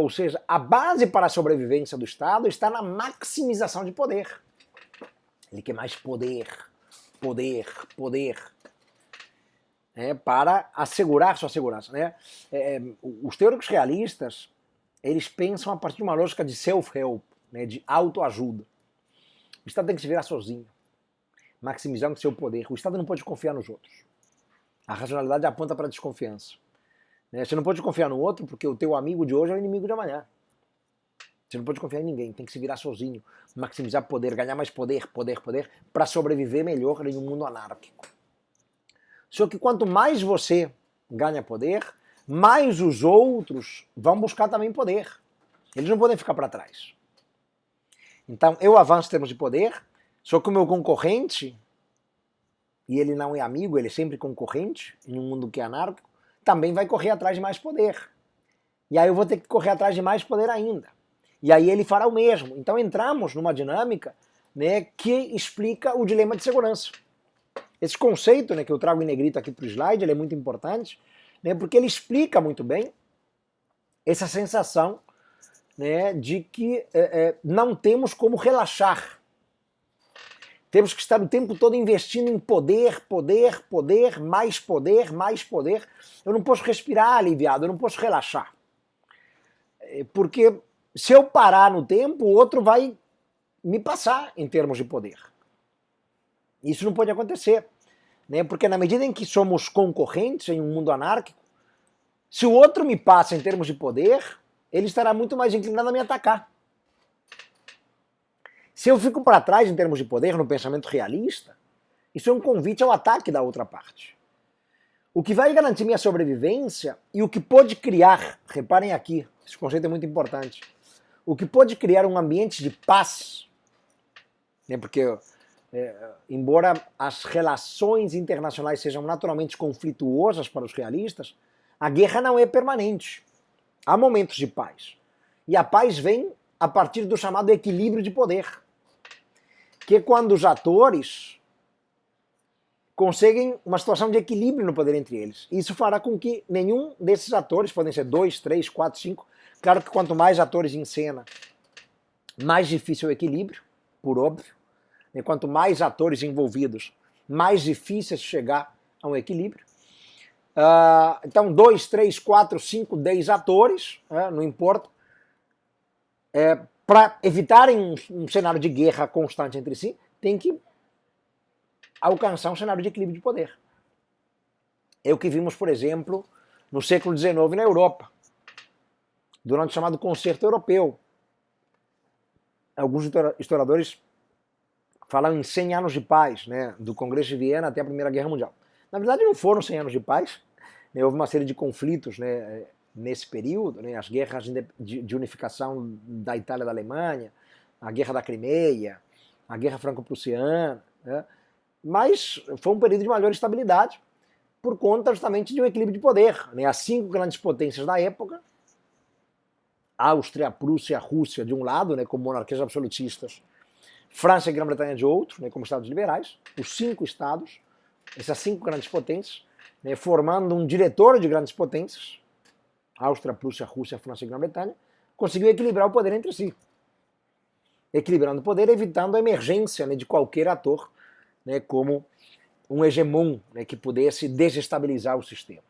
Ou seja, a base para a sobrevivência do Estado está na maximização de poder. Ele quer mais poder, poder, poder. Para assegurar sua segurança. Os teóricos realistas, eles pensam a partir de uma lógica de self-help, de autoajuda. O Estado tem que se virar sozinho, maximizando seu poder. O Estado não pode confiar nos outros. A racionalidade aponta para a desconfiança. Você não pode confiar no outro porque o teu amigo de hoje é o inimigo de amanhã. Você não pode confiar em ninguém, tem que se virar sozinho, maximizar poder, ganhar mais poder, poder, poder, para sobreviver melhor em um mundo anárquico. Só que quanto mais você ganha poder, mais os outros vão buscar também poder. Eles não podem ficar para trás. Então eu avanço em termos de poder, só que o meu concorrente, e ele não é amigo, ele é sempre concorrente, em um mundo que é anárquico, também vai correr atrás de mais poder. E aí eu vou ter que correr atrás de mais poder ainda. E aí ele fará o mesmo. Então entramos numa dinâmica que explica o dilema de segurança. Esse conceito que eu trago em negrito aqui para o slide, ele é muito importante, porque ele explica muito bem essa sensação de que não temos como relaxar. Temos que estar o tempo todo investindo em poder, poder, poder, mais poder, mais poder. Eu não posso respirar aliviado, eu não posso relaxar. Porque se eu parar no tempo, o outro vai me passar em termos de poder. Isso não pode acontecer. Porque na medida em que somos concorrentes em um mundo anárquico, se o outro me passa em termos de poder, ele estará muito mais inclinado a me atacar. Se eu fico para trás em termos de poder no pensamento realista, isso é um convite ao ataque da outra parte. O que vai garantir minha sobrevivência e o que pode criar, reparem aqui, esse conceito é muito importante, o que pode criar um ambiente de paz, porque embora as relações internacionais sejam naturalmente conflituosas para os realistas, a guerra não é permanente. Há momentos de paz. E a paz vem a partir do chamado equilíbrio de poder, que é quando os atores conseguem uma situação de equilíbrio no poder entre eles. Isso fará com que nenhum desses atores, podem ser 2, 3, 4, 5, claro que quanto mais atores em cena, mais difícil é o equilíbrio, por óbvio. E quanto mais atores envolvidos, mais difícil é chegar a um equilíbrio. Então, 2, 3, 4, 5, 10 atores, não importa, para evitarem um cenário de guerra constante entre si, tem que alcançar um cenário de equilíbrio de poder. É o que vimos, por exemplo, no século XIX na Europa, durante o chamado Concerto Europeu. Alguns historiadores falam em 100 anos de paz, né, do Congresso de Viena até a Primeira Guerra Mundial. Na verdade, não foram 100 anos de paz, né, houve uma série de conflitos, né, nesse período, né, as guerras de unificação da Itália e da Alemanha, a Guerra da Crimeia, a Guerra Franco-Prussiana, né, mas foi um período de maior estabilidade por conta justamente de um equilíbrio de poder. Né, as 5 grandes potências da época, Áustria, Prússia, Rússia de um lado, né, como monarquias absolutistas, França e Grã-Bretanha de outro, né, como estados liberais, os 5 estados, essas 5 grandes potências, né, formando um diretório de grandes potências, Áustria, Prússia, Rússia, França e Grã-Bretanha, conseguiu equilibrar o poder entre si. Equilibrando o poder, evitando a emergência, né, de qualquer ator, né, como um hegemon, né, que pudesse desestabilizar o sistema.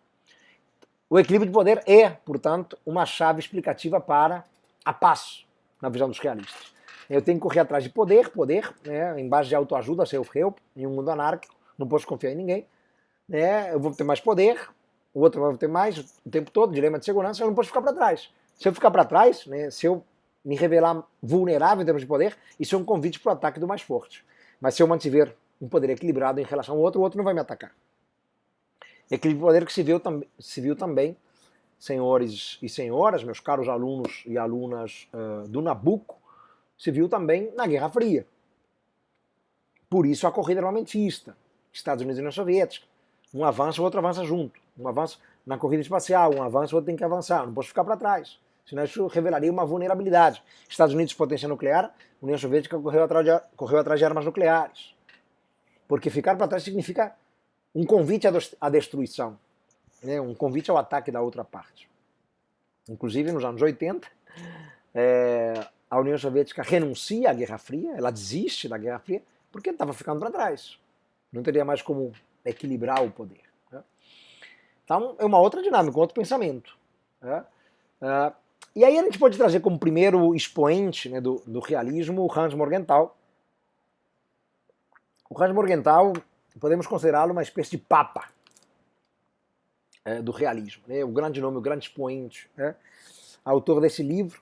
O equilíbrio de poder é, portanto, uma chave explicativa para a paz, na visão dos realistas. Eu tenho que correr atrás de poder, né, em base de autoajuda, self-help, em um mundo anárquico, não posso confiar em ninguém. Né, eu vou ter mais poder, o outro vai ter mais o tempo todo, dilema de segurança, eu não posso ficar para trás. Se eu ficar para trás, né, se eu me revelar vulnerável em termos de poder, isso é um convite para o ataque do mais forte. Mas se eu mantiver um poder equilibrado em relação ao outro, o outro não vai me atacar. Equilíbrio de poder que se viu também, senhores e senhoras, meus caros alunos e alunas do Nabucco, se viu também na Guerra Fria. Por isso a corrida armamentista, Estados Unidos e União Soviética. Um avança, o outro avança junto. Um avança na corrida espacial, um avança, o outro tem que avançar. Não posso ficar para trás, senão isso revelaria uma vulnerabilidade. Estados Unidos, potência nuclear, União Soviética correu atrás de armas nucleares. Porque ficar para trás significa um convite à destruição, né? Um convite ao ataque da outra parte. Inclusive, nos anos 80, a União Soviética renuncia à Guerra Fria, ela desiste da Guerra Fria, porque estava ficando para trás. Não teria mais como equilibrar o poder. Né? Então, é uma outra dinâmica, um outro pensamento. Né? E aí a gente pode trazer como primeiro expoente, né, do realismo o Hans Morgenthau. O Hans Morgenthau, podemos considerá-lo uma espécie de papa do realismo. Né? O grande nome, o grande expoente, né? Autor desse livro,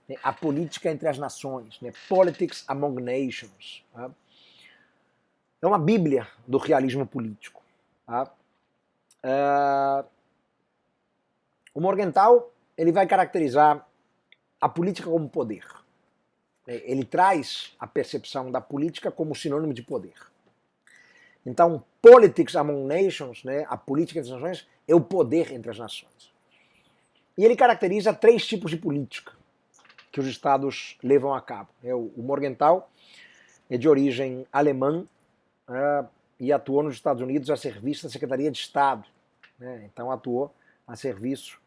né? A Política entre as Nações, né? Politics Among Nations. Né? É uma bíblia do realismo político. Tá? O Morgenthau ele vai caracterizar a política como poder. Ele traz a percepção da política como sinônimo de poder. Então, politics among nations, né, a política entre as nações, é o poder entre as nações. E ele caracteriza 3 tipos de política que os estados levam a cabo. O Morgenthau é de origem alemã e atuou nos Estados Unidos a serviço da Secretaria de Estado. Né, então atuou a serviço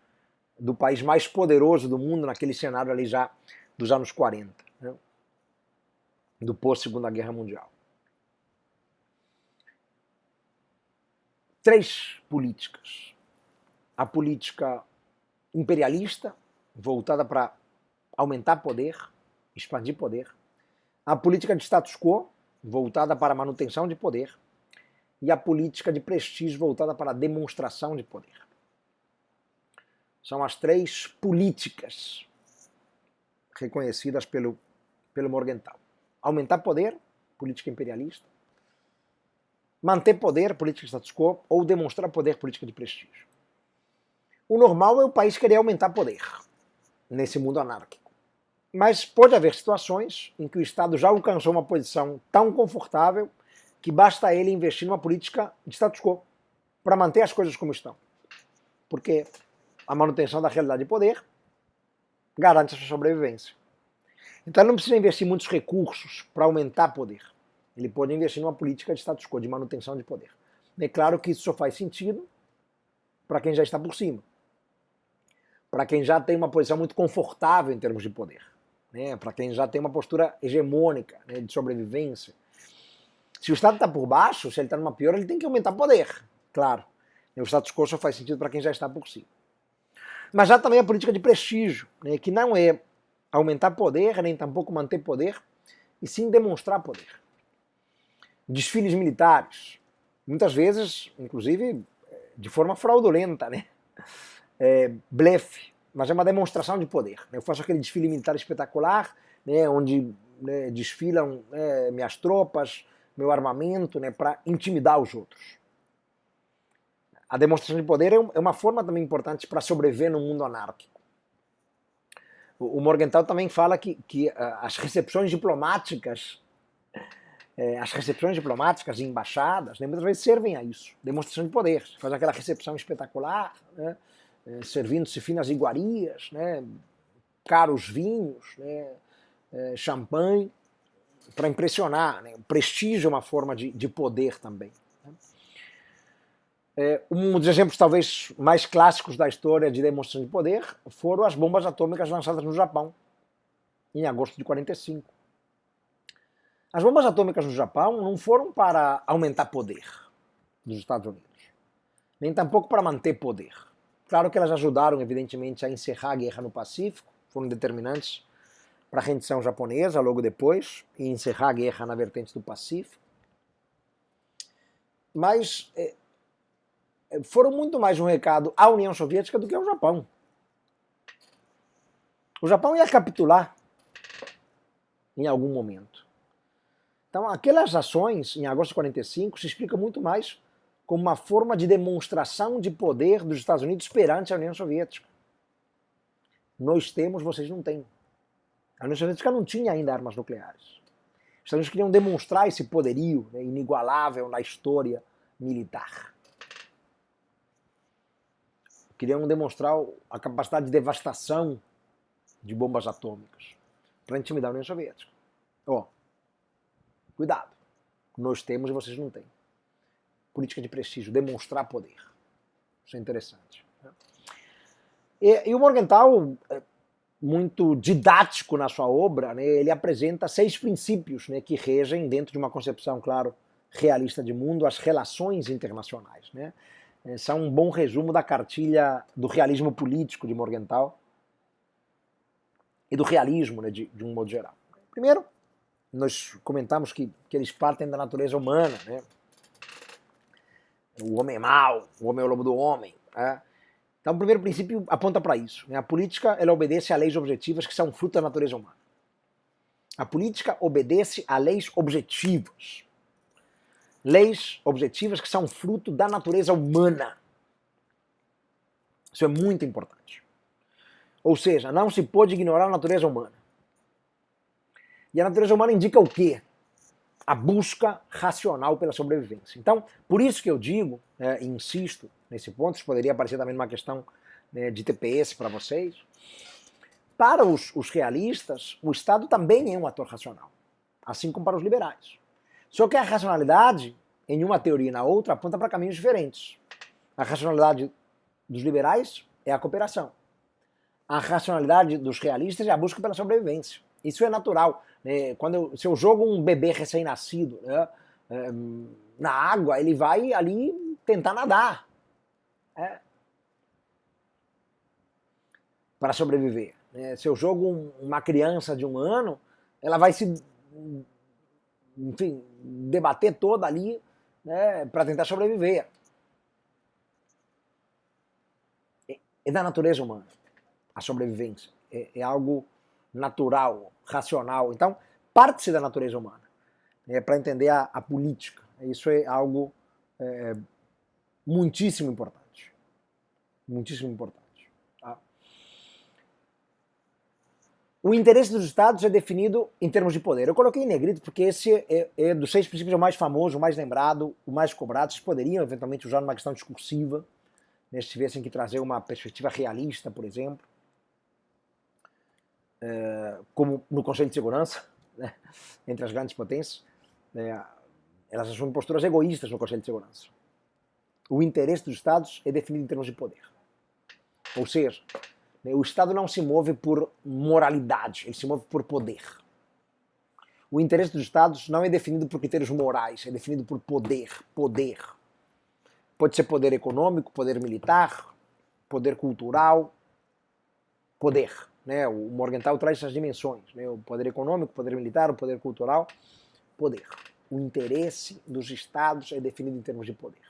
do país mais poderoso do mundo naquele cenário ali já dos anos 40, né, do pós-Segunda Guerra Mundial. 3 políticas. A política imperialista, voltada para aumentar poder, expandir poder. A política de status quo, voltada para a manutenção de poder. E a política de prestígio, voltada para a demonstração de poder. São as 3 políticas reconhecidas pelo Morgenthau. Aumentar poder, política imperialista. Manter poder, política de status quo, ou demonstrar poder, política de prestígio. O normal é o país querer aumentar poder nesse mundo anárquico. Mas pode haver situações em que o Estado já alcançou uma posição tão confortável que basta ele investir numa política de status quo para manter as coisas como estão. Porque a manutenção da realidade de poder garante a sua sobrevivência. Então ele não precisa investir muitos recursos para aumentar poder. Ele pode investir numa política de status quo, de manutenção de poder. É claro que isso só faz sentido para quem já está por cima. Para quem já tem uma posição muito confortável em termos de poder. Né? Para quem já tem uma postura hegemônica, né, de sobrevivência. Se o Estado está por baixo, se ele está numa pior, ele tem que aumentar poder, claro. E o status quo só faz sentido para quem já está por cima. Mas há também a política de prestígio, né, que não é aumentar poder, nem tampouco manter poder, e sim demonstrar poder. Desfiles militares, muitas vezes, inclusive, de forma fraudulenta, né? Blefe, mas é uma demonstração de poder. Eu faço aquele desfile militar espetacular, né, onde, né, desfilam, minhas tropas, meu armamento, né, para intimidar os outros. A demonstração de poder é uma forma também importante para sobreviver num mundo anárquico. O Morgenthau também fala que as recepções diplomáticas de embaixadas, né, muitas vezes servem a isso, demonstração de poder. Você faz aquela recepção espetacular, né, servindo-se finas iguarias, né, caros vinhos, né, champanhe, para impressionar. Né? O prestígio é uma forma de poder também. Né? Um dos exemplos talvez mais clássicos da história de demonstração de poder foram as bombas atômicas lançadas no Japão, em agosto de 45. As bombas atômicas no Japão não foram para aumentar poder dos Estados Unidos, nem tampouco para manter poder. Claro que elas ajudaram, evidentemente, a encerrar a guerra no Pacífico, foram determinantes para a rendição japonesa logo depois, e encerrar a guerra na vertente do Pacífico. Mas foram muito mais um recado à União Soviética do que ao Japão. O Japão ia capitular em algum momento. Então, aquelas ações, em agosto de 45, se explica muito mais como uma forma de demonstração de poder dos Estados Unidos perante a União Soviética. Nós temos, vocês não têm. A União Soviética não tinha ainda armas nucleares. Os Estados Unidos queriam demonstrar esse poderio, né, inigualável na história militar. Queriam demonstrar a capacidade de devastação de bombas atômicas para intimidar a União Soviética. Cuidado. Nós temos e vocês não têm. Política de prestígio, demonstrar poder. Isso é interessante. Né? E o Morgenthau, muito didático na sua obra, né, ele apresenta 6 princípios, né, que regem, dentro de uma concepção, claro, realista de mundo, as relações internacionais. Né? São um bom resumo da cartilha do realismo político de Morgenthau e do realismo, né, de um modo geral. Primeiro, nós comentamos que eles partem da natureza humana, né? O homem é mau, o homem é o lobo do homem. Né? Então o primeiro princípio aponta para isso. Né? A política ela obedece a leis objetivas que são fruto da natureza humana. A política obedece a leis objetivas. Leis objetivas que são fruto da natureza humana. Isso é muito importante. Ou seja, não se pode ignorar a natureza humana. E a natureza humana indica o quê? A busca racional pela sobrevivência. Então, por isso que eu digo, insisto nesse ponto, isso poderia aparecer também numa questão, né, de TPS para vocês. Para os realistas, o Estado também é um ator racional, assim como para os liberais. Só que a racionalidade, em uma teoria e na outra, aponta para caminhos diferentes. A racionalidade dos liberais é a cooperação. A racionalidade dos realistas é a busca pela sobrevivência. Isso é natural. Né? Se eu jogo um bebê recém-nascido, né, na água, ele vai ali tentar nadar. Para sobreviver. Né? Se eu jogo uma criança de 1 ano, ela vai se, enfim, debater toda ali, né, para tentar sobreviver. É da natureza humana. A sobrevivência é algo natural, racional. Então, parte-se da natureza humana, para entender a política. Isso é algo muitíssimo importante. Muitíssimo importante. Tá? O interesse dos Estados é definido em termos de poder. Eu coloquei em negrito porque esse é dos 6 princípios o mais famoso, o mais lembrado, o mais cobrado. Vocês poderiam eventualmente usar numa questão discursiva, né, se tivessem que trazer uma perspectiva realista, por exemplo, como no Conselho de Segurança, né, entre as grandes potências. Elas assumem posturas egoístas no Conselho de Segurança. O interesse dos Estados é definido em termos de poder. Ou seja, o Estado não se move por moralidade, ele se move por poder. O interesse dos Estados não é definido por critérios morais, é definido por poder. Poder. Pode ser poder econômico, poder militar, poder cultural, poder. Né? O Morgenthau traz essas dimensões. Né? O poder econômico, o poder militar, o poder cultural, poder. O interesse dos Estados é definido em termos de poder.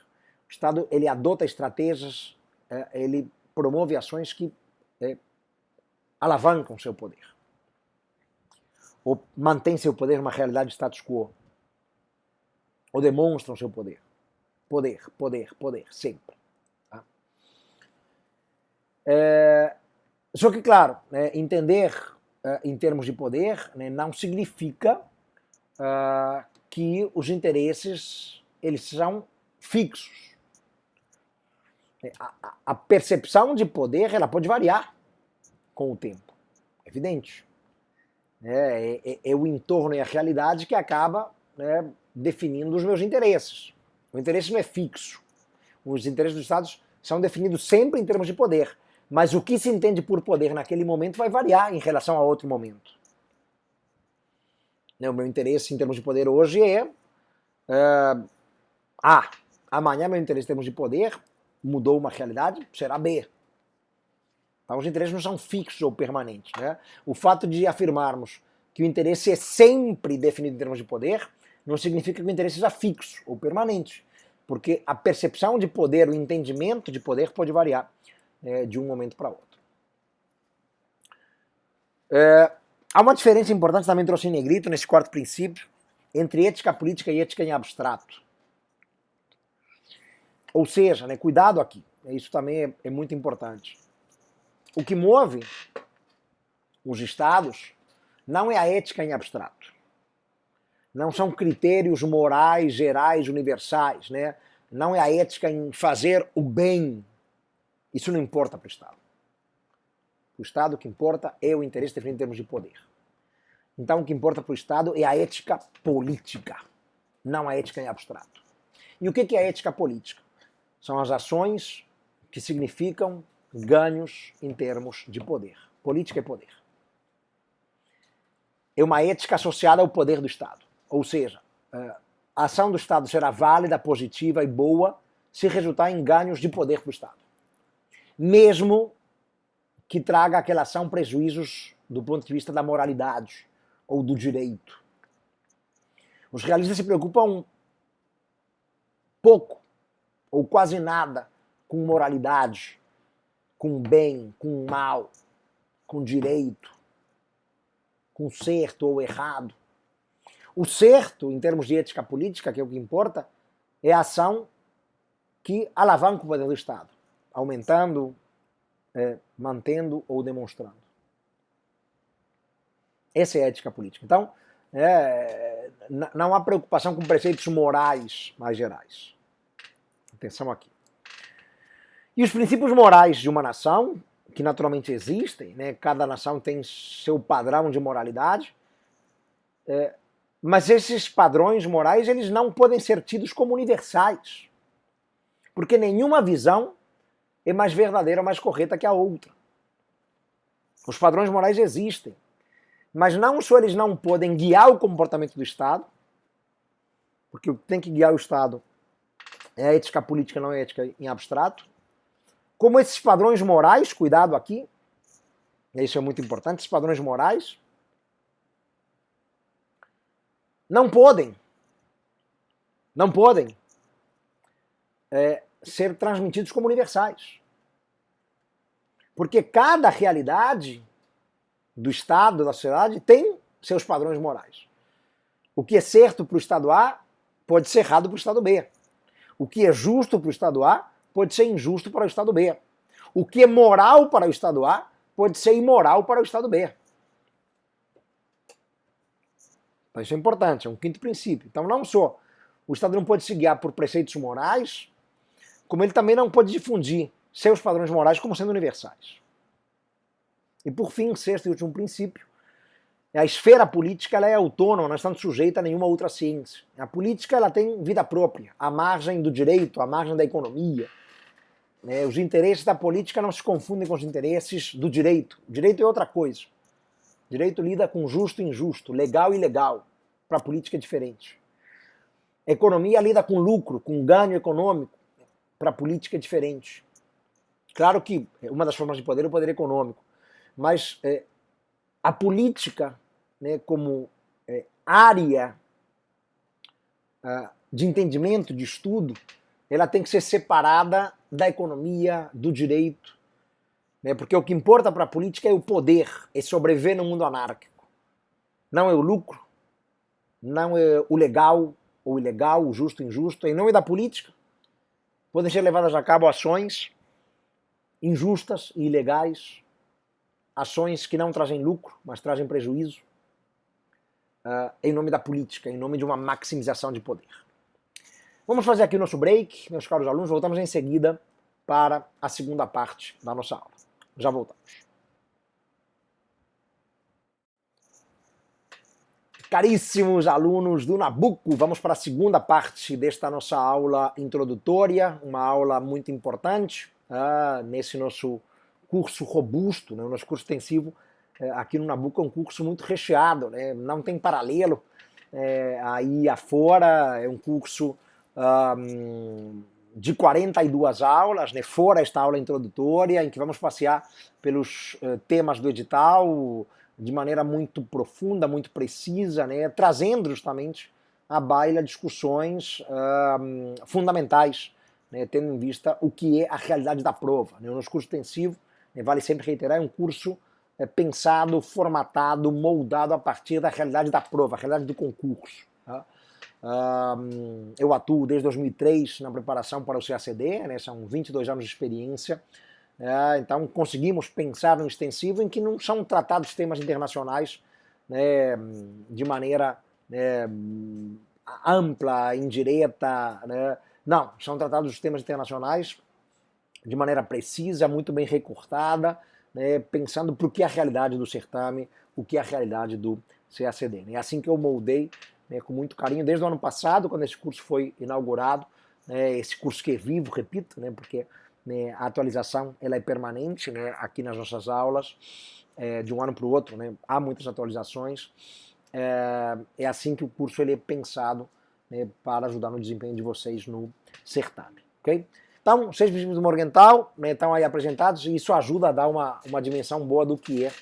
O Estado ele adota estratégias, ele promove ações que alavancam seu poder. Ou mantém seu poder numa realidade status quo. Ou demonstram seu poder. Poder, poder, poder, sempre. Tá? Só que, claro, entender em termos de poder não significa que os interesses eles são fixos. A percepção de poder ela pode variar com o tempo, evidente. É o entorno e a realidade que acaba definindo os meus interesses. O interesse não é fixo. Os interesses dos Estados são definidos sempre em termos de poder, mas o que se entende por poder naquele momento vai variar em relação a outro momento. O meu interesse em termos de poder hoje é A. Amanhã meu interesse em termos de poder mudou uma realidade, será B. Então, os interesses não são fixos ou permanentes. Né? O fato de afirmarmos que o interesse é sempre definido em termos de poder não significa que o interesse seja fixo ou permanente, porque a percepção de poder, o entendimento de poder pode variar de um momento para outro. Há uma diferença importante, também trouxe em negrito, nesse quarto princípio, entre ética política e ética em abstrato. Ou seja, cuidado aqui, isso também é muito importante. O que move os Estados não é a ética em abstrato. Não são critérios morais, gerais, universais. Né? Não é a ética em fazer o bem. Isso não importa para o Estado. O Estado o que importa é o interesse definido em termos de poder. Então o que importa para o Estado é a ética política, não a ética em abstrato. E o que é a ética política? São as ações que significam ganhos em termos de poder. Política é poder. É uma ética associada ao poder do Estado. Ou seja, a ação do Estado será válida, positiva e boa se resultar em ganhos de poder para o Estado. Mesmo que traga aquela ação prejuízos do ponto de vista da moralidade ou do direito. Os realistas se preocupam pouco ou quase nada com moralidade, com bem, com mal, com direito, com certo ou errado. O certo, em termos de ética política, que é o que importa, é a ação que alavanca o poder do Estado, aumentando, mantendo ou demonstrando. Essa é a ética política. Então, não há preocupação com preceitos morais mais gerais. Atenção aqui. E os princípios morais de uma nação, que naturalmente existem, né? Cada nação tem seu padrão de moralidade, mas esses padrões morais eles não podem ser tidos como universais, porque nenhuma visão é mais verdadeira ou mais correta que a outra. Os padrões morais existem, mas não só eles não podem guiar o comportamento do Estado, porque o que tem que guiar o Estado é a ética política, não é a ética em abstrato, como esses padrões morais, cuidado aqui, isso é muito importante, esses padrões morais não podem ser transmitidos como universais. Porque cada realidade do Estado, da sociedade, tem seus padrões morais. O que é certo para o Estado A pode ser errado para o Estado B. O que é justo para o Estado A pode ser injusto para o Estado B. O que é moral para o Estado A pode ser imoral para o Estado B. Então isso é importante, é um quinto princípio. Então não só o Estado não pode se guiar por preceitos morais, como ele também não pode difundir seus padrões morais como sendo universais. E por fim, sexto e último princípio, a esfera política ela é autônoma, não está sujeita a nenhuma outra ciência. A política ela tem vida própria, à margem do direito, à margem da economia. Os interesses da política não se confundem com os interesses do direito. O direito é outra coisa. O direito lida com justo e injusto, legal e ilegal. Para a política é diferente. A economia lida com lucro, com ganho econômico. Para a política é diferente. Claro que uma das formas de poder é o poder econômico. Mas a política, como área de entendimento, de estudo, ela tem que ser separada da economia, do direito, porque o que importa para a política é o poder, é sobreviver no mundo anárquico. Não é o lucro, não é o legal ou ilegal, o justo ou injusto. Em nome da política, podem ser levadas a cabo ações injustas e ilegais, ações que não trazem lucro, mas trazem prejuízo, em nome da política, em nome de uma maximização de poder. Vamos fazer aqui o nosso break, meus caros alunos, voltamos em seguida para a segunda parte da nossa aula. Já voltamos. Caríssimos alunos do Nabucco, vamos para a segunda parte desta nossa aula introdutória, uma aula muito importante nesse nosso curso robusto, o nosso curso extensivo aqui no Nabucco é um curso muito recheado, não tem paralelo aí afora, é um curso de 42 aulas, fora esta aula introdutória, em que vamos passear pelos temas do edital de maneira muito profunda, muito precisa, trazendo justamente à baila discussões fundamentais, tendo em vista o que é a realidade da prova. O nosso curso extensivo, vale sempre reiterar, é um curso pensado, formatado, moldado a partir da realidade da prova, a realidade do concurso. Tá? Eu atuo desde 2003 na preparação para o CACD, são 22 anos de experiência, então conseguimos pensar no extensivo em que não são tratados temas internacionais de maneira ampla, indireta, não, são tratados os temas internacionais de maneira precisa, muito bem recortada, pensando para o que é a realidade do certame, o que é a realidade do CACD. É assim que eu moldei com muito carinho, desde o ano passado, quando esse curso foi inaugurado, esse curso que é vivo, repito, porque a atualização ela é permanente aqui nas nossas aulas, de um ano para o outro, há muitas atualizações, é assim que o curso ele é pensado para ajudar no desempenho de vocês no certame, ok? Então, 6 princípios do Morgenthau estão aí apresentados e isso ajuda a dar uma dimensão boa do que é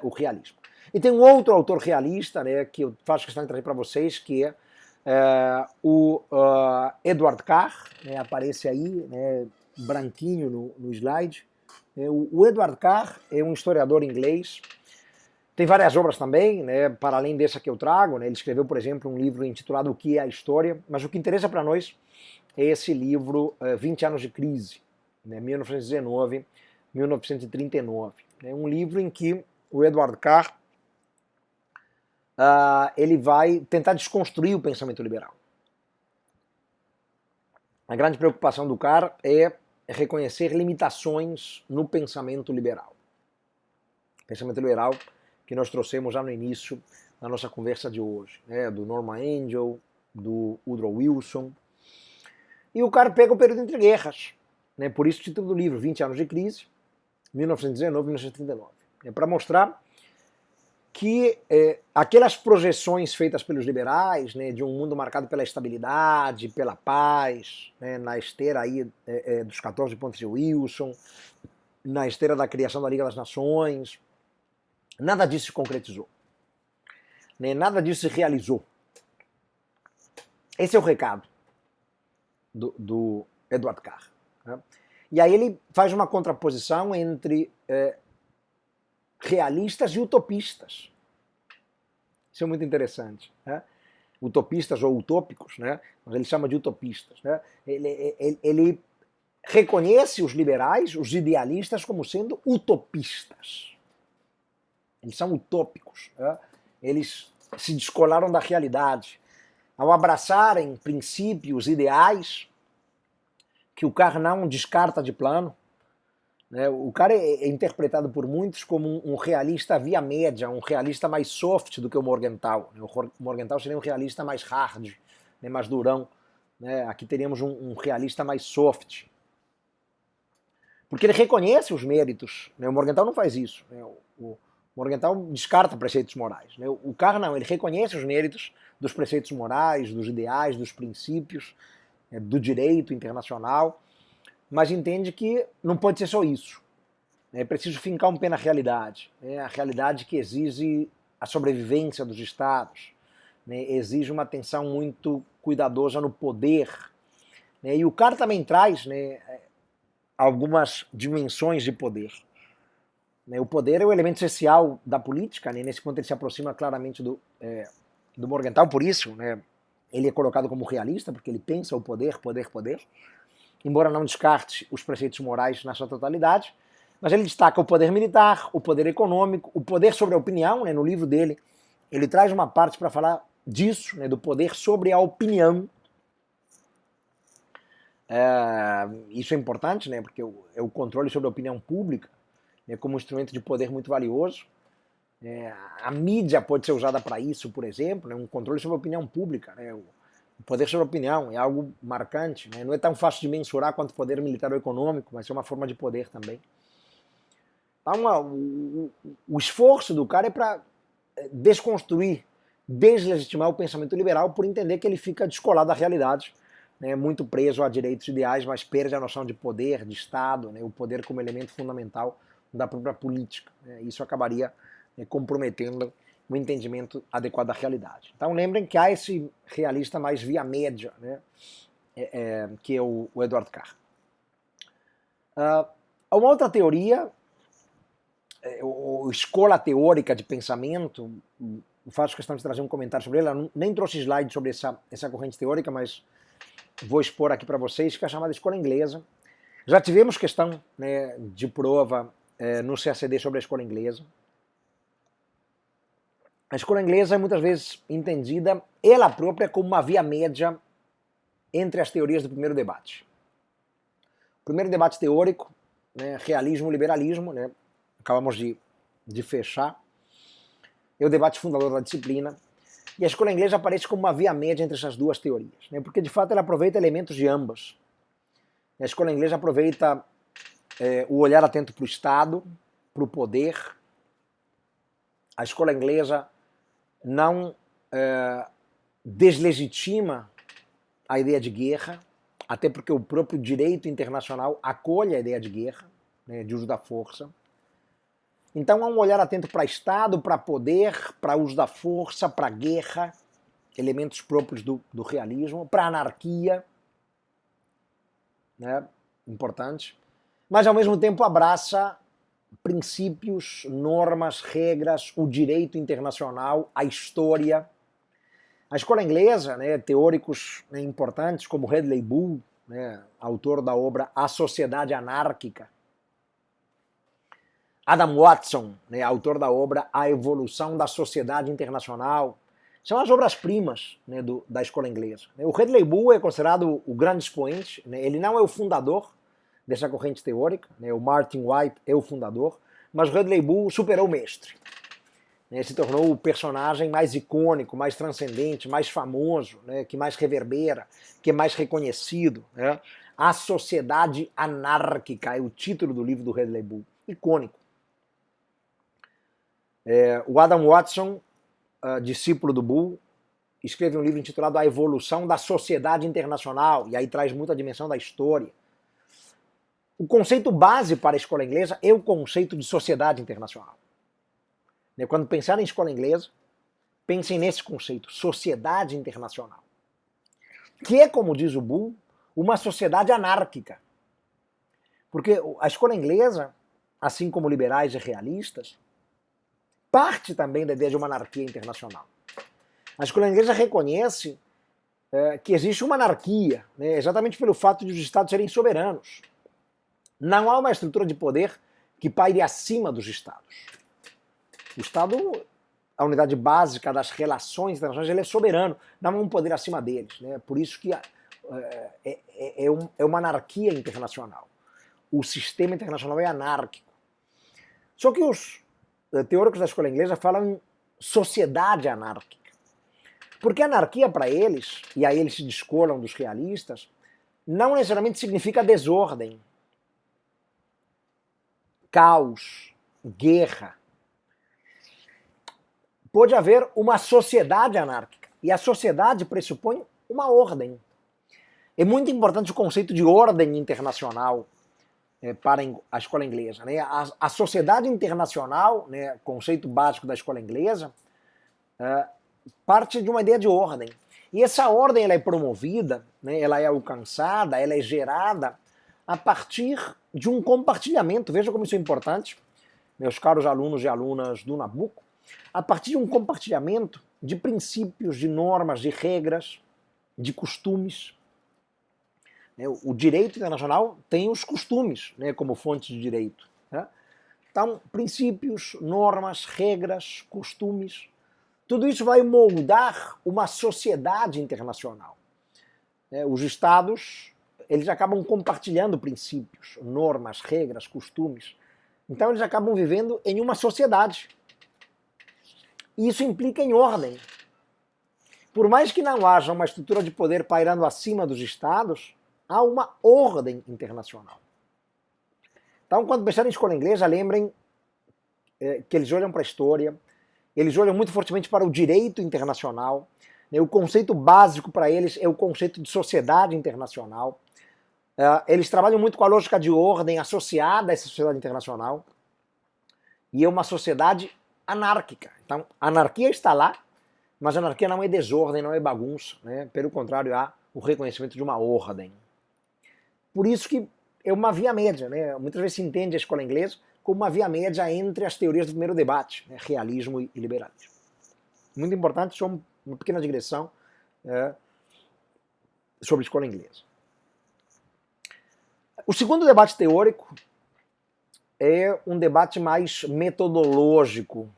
o realismo. E tem um outro autor realista que eu faço questão de trazer para vocês, que é o Edward Carr, aparece aí, branquinho no slide. O Edward Carr é um historiador inglês, tem várias obras também, para além dessa que eu trago. Ele escreveu, por exemplo, um livro intitulado O que é a História, mas o que interessa para nós é esse livro 20 anos de crise, 1919-1939. É um livro em que o Edward Carr ele vai tentar desconstruir o pensamento liberal. A grande preocupação do Carr é reconhecer limitações no pensamento liberal. Pensamento liberal que nós trouxemos já no início da nossa conversa de hoje, do Norman Angell, do Woodrow Wilson. E o Carr pega o período entre guerras, por isso o título do livro, 20 anos de crise, 1919-1939. É para mostrar que aquelas projeções feitas pelos liberais, de um mundo marcado pela estabilidade, pela paz, na esteira aí dos 14 pontos de Wilson, na esteira da criação da Liga das Nações, nada disso se concretizou. Nada disso se realizou. Esse é o recado do Edward Carr. E aí ele faz uma contraposição entre realistas e utopistas. Isso é muito interessante. Utopistas ou utópicos, mas ele chama de utopistas. Ele reconhece os liberais, os idealistas, como sendo utopistas. Eles são utópicos. Eles se descolaram da realidade, ao abraçarem princípios, ideais, que o Carr não descarta de plano. Né? O cara é interpretado por muitos como um realista via média, um realista mais soft do que o Morgenthau. O Morgenthau seria um realista mais hard, né, mais durão. Né? Aqui teríamos um realista mais soft. Porque ele reconhece os méritos. Né? O Morgenthau não faz isso. Né? O Morgenthau descarta preceitos morais. Né? O Carr não, ele reconhece os méritos dos preceitos morais, dos ideais, dos princípios, né, do direito internacional, mas entende que não pode ser só isso. É preciso fincar um pé na realidade. Né? A realidade que exige a sobrevivência dos Estados, né? Exige uma atenção muito cuidadosa no poder. Né? E o Carr também traz, né, algumas dimensões de poder. O poder é o elemento essencial da política, né? Nesse ponto ele se aproxima claramente do Morgenthau, por isso, né, ele é colocado como realista, porque ele pensa o poder, poder, poder, embora não descarte os preceitos morais na sua totalidade, mas ele destaca o poder militar, o poder econômico, o poder sobre a opinião. Né? No livro dele, ele traz uma parte para falar disso, né, do poder sobre a opinião. Isso é importante, né, porque é o controle sobre a opinião pública, né, como um instrumento de poder muito valioso. A mídia pode ser usada para isso, por exemplo, né, um controle sobre a opinião pública. Né, o poder sobre a opinião é algo marcante, né, não é tão fácil de mensurar quanto o poder militar ou econômico, mas é uma forma de poder também. Então, o esforço do cara é para desconstruir, deslegitimar o pensamento liberal por entender que ele fica descolado da realidade, né, muito preso a direitos ideais, mas perde a noção de poder, de Estado, né, o poder como elemento fundamental da própria política. Né, isso acabaria comprometendo o entendimento adequado da realidade. Então lembrem que há esse realista mais via média, né, que é o Edward Carr. Uma outra teoria, ou escola teórica de pensamento, faço questão de trazer um comentário sobre ela, nem trouxe slide sobre essa corrente teórica, mas vou expor aqui para vocês, que é a chamada escola inglesa. Já tivemos questão, né, de prova no CACD sobre a escola inglesa. A escola inglesa é muitas vezes entendida, ela própria, como uma via média entre as teorias do primeiro debate. O primeiro debate teórico, né, realismo e liberalismo, né, acabamos de fechar, é o debate fundador da disciplina, e a escola inglesa aparece como uma via média entre essas duas teorias, né, porque de fato ela aproveita elementos de ambas. A escola inglesa aproveita o olhar atento para o Estado, para o poder. A escola inglesa não deslegitima a ideia de guerra, até porque o próprio direito internacional acolhe a ideia de guerra, né, de uso da força. Então há um olhar atento para Estado, para poder, para uso da força, para guerra, elementos próprios do realismo, para anarquia, né, importante, mas ao mesmo tempo abraça princípios, normas, regras, o direito internacional, a história. A escola inglesa, né, teóricos, né, importantes como Hedley Bull, né, autor da obra A Sociedade Anárquica, Adam Watson, né, autor da obra A Evolução da Sociedade Internacional, são as obras-primas, né, da escola inglesa. O Hedley Bull é considerado o grande expoente, né, ele não é o fundador dessa corrente teórica, né, o Martin White é o fundador, mas o Hedley Bull superou o mestre. Né, se tornou o personagem mais icônico, mais transcendente, mais famoso, né, que mais reverbera, que é mais reconhecido. Né? A Sociedade Anárquica é o título do livro do Hedley Bull, icônico. O Adam Watson, discípulo do Bull, escreve um livro intitulado A Evolução da Sociedade Internacional, e aí traz muita dimensão da história. O conceito base para a escola inglesa é o conceito de sociedade internacional. Quando pensar em escola inglesa, pensem nesse conceito, sociedade internacional. Que é, como diz o Bull, uma sociedade anárquica. Porque a escola inglesa, assim como liberais e realistas, parte também da ideia de uma anarquia internacional. A escola inglesa reconhece que existe uma anarquia, né, exatamente pelo fato de os Estados serem soberanos. Não há uma estrutura de poder que paire acima dos Estados. O Estado a unidade básica das relações internacionais, ele é soberano, não há um poder acima deles. Né? Por isso que é uma anarquia internacional. O sistema internacional é anárquico. Só que os teóricos da escola inglesa falam em sociedade anárquica. Porque anarquia para eles, e aí eles se descolam dos realistas, não necessariamente significa desordem, caos, guerra. Pode haver uma sociedade anárquica. E a sociedade pressupõe uma ordem. É muito importante o conceito de ordem internacional para a escola inglesa. Né? A sociedade internacional, né, conceito básico da escola inglesa, parte de uma ideia de ordem. E essa ordem ela é promovida, né, ela é alcançada, ela é gerada a partir de um compartilhamento. Veja como isso é importante, meus caros alunos e alunas do Nabucco, a partir de um compartilhamento de princípios, de normas, de regras, de costumes. O direito internacional tem os costumes, né, como fonte de direito. Né? Então, princípios, normas, regras, costumes, tudo isso vai moldar uma sociedade internacional. Os estados, eles acabam compartilhando princípios, normas, regras, costumes. Então, eles acabam vivendo em uma sociedade. E isso implica em ordem. Por mais que não haja uma estrutura de poder pairando acima dos estados, há uma ordem internacional. Então, quando pensarem em escola inglesa, lembrem que eles olham para a história, eles olham muito fortemente para o direito internacional. O conceito básico para eles é o conceito de sociedade internacional. Eles trabalham muito com a lógica de ordem associada a essa sociedade internacional. E é uma sociedade anárquica. Então, a anarquia está lá, mas a anarquia não é desordem, não é bagunça. Né? Pelo contrário, há o reconhecimento de uma ordem. Por isso que é uma via média. Né? Muitas vezes se entende a escola inglesa como uma via média entre as teorias do primeiro debate, né? Realismo e liberalismo. Muito importante, só uma pequena digressão sobre a escola inglesa. O segundo debate teórico é um debate mais metodológico.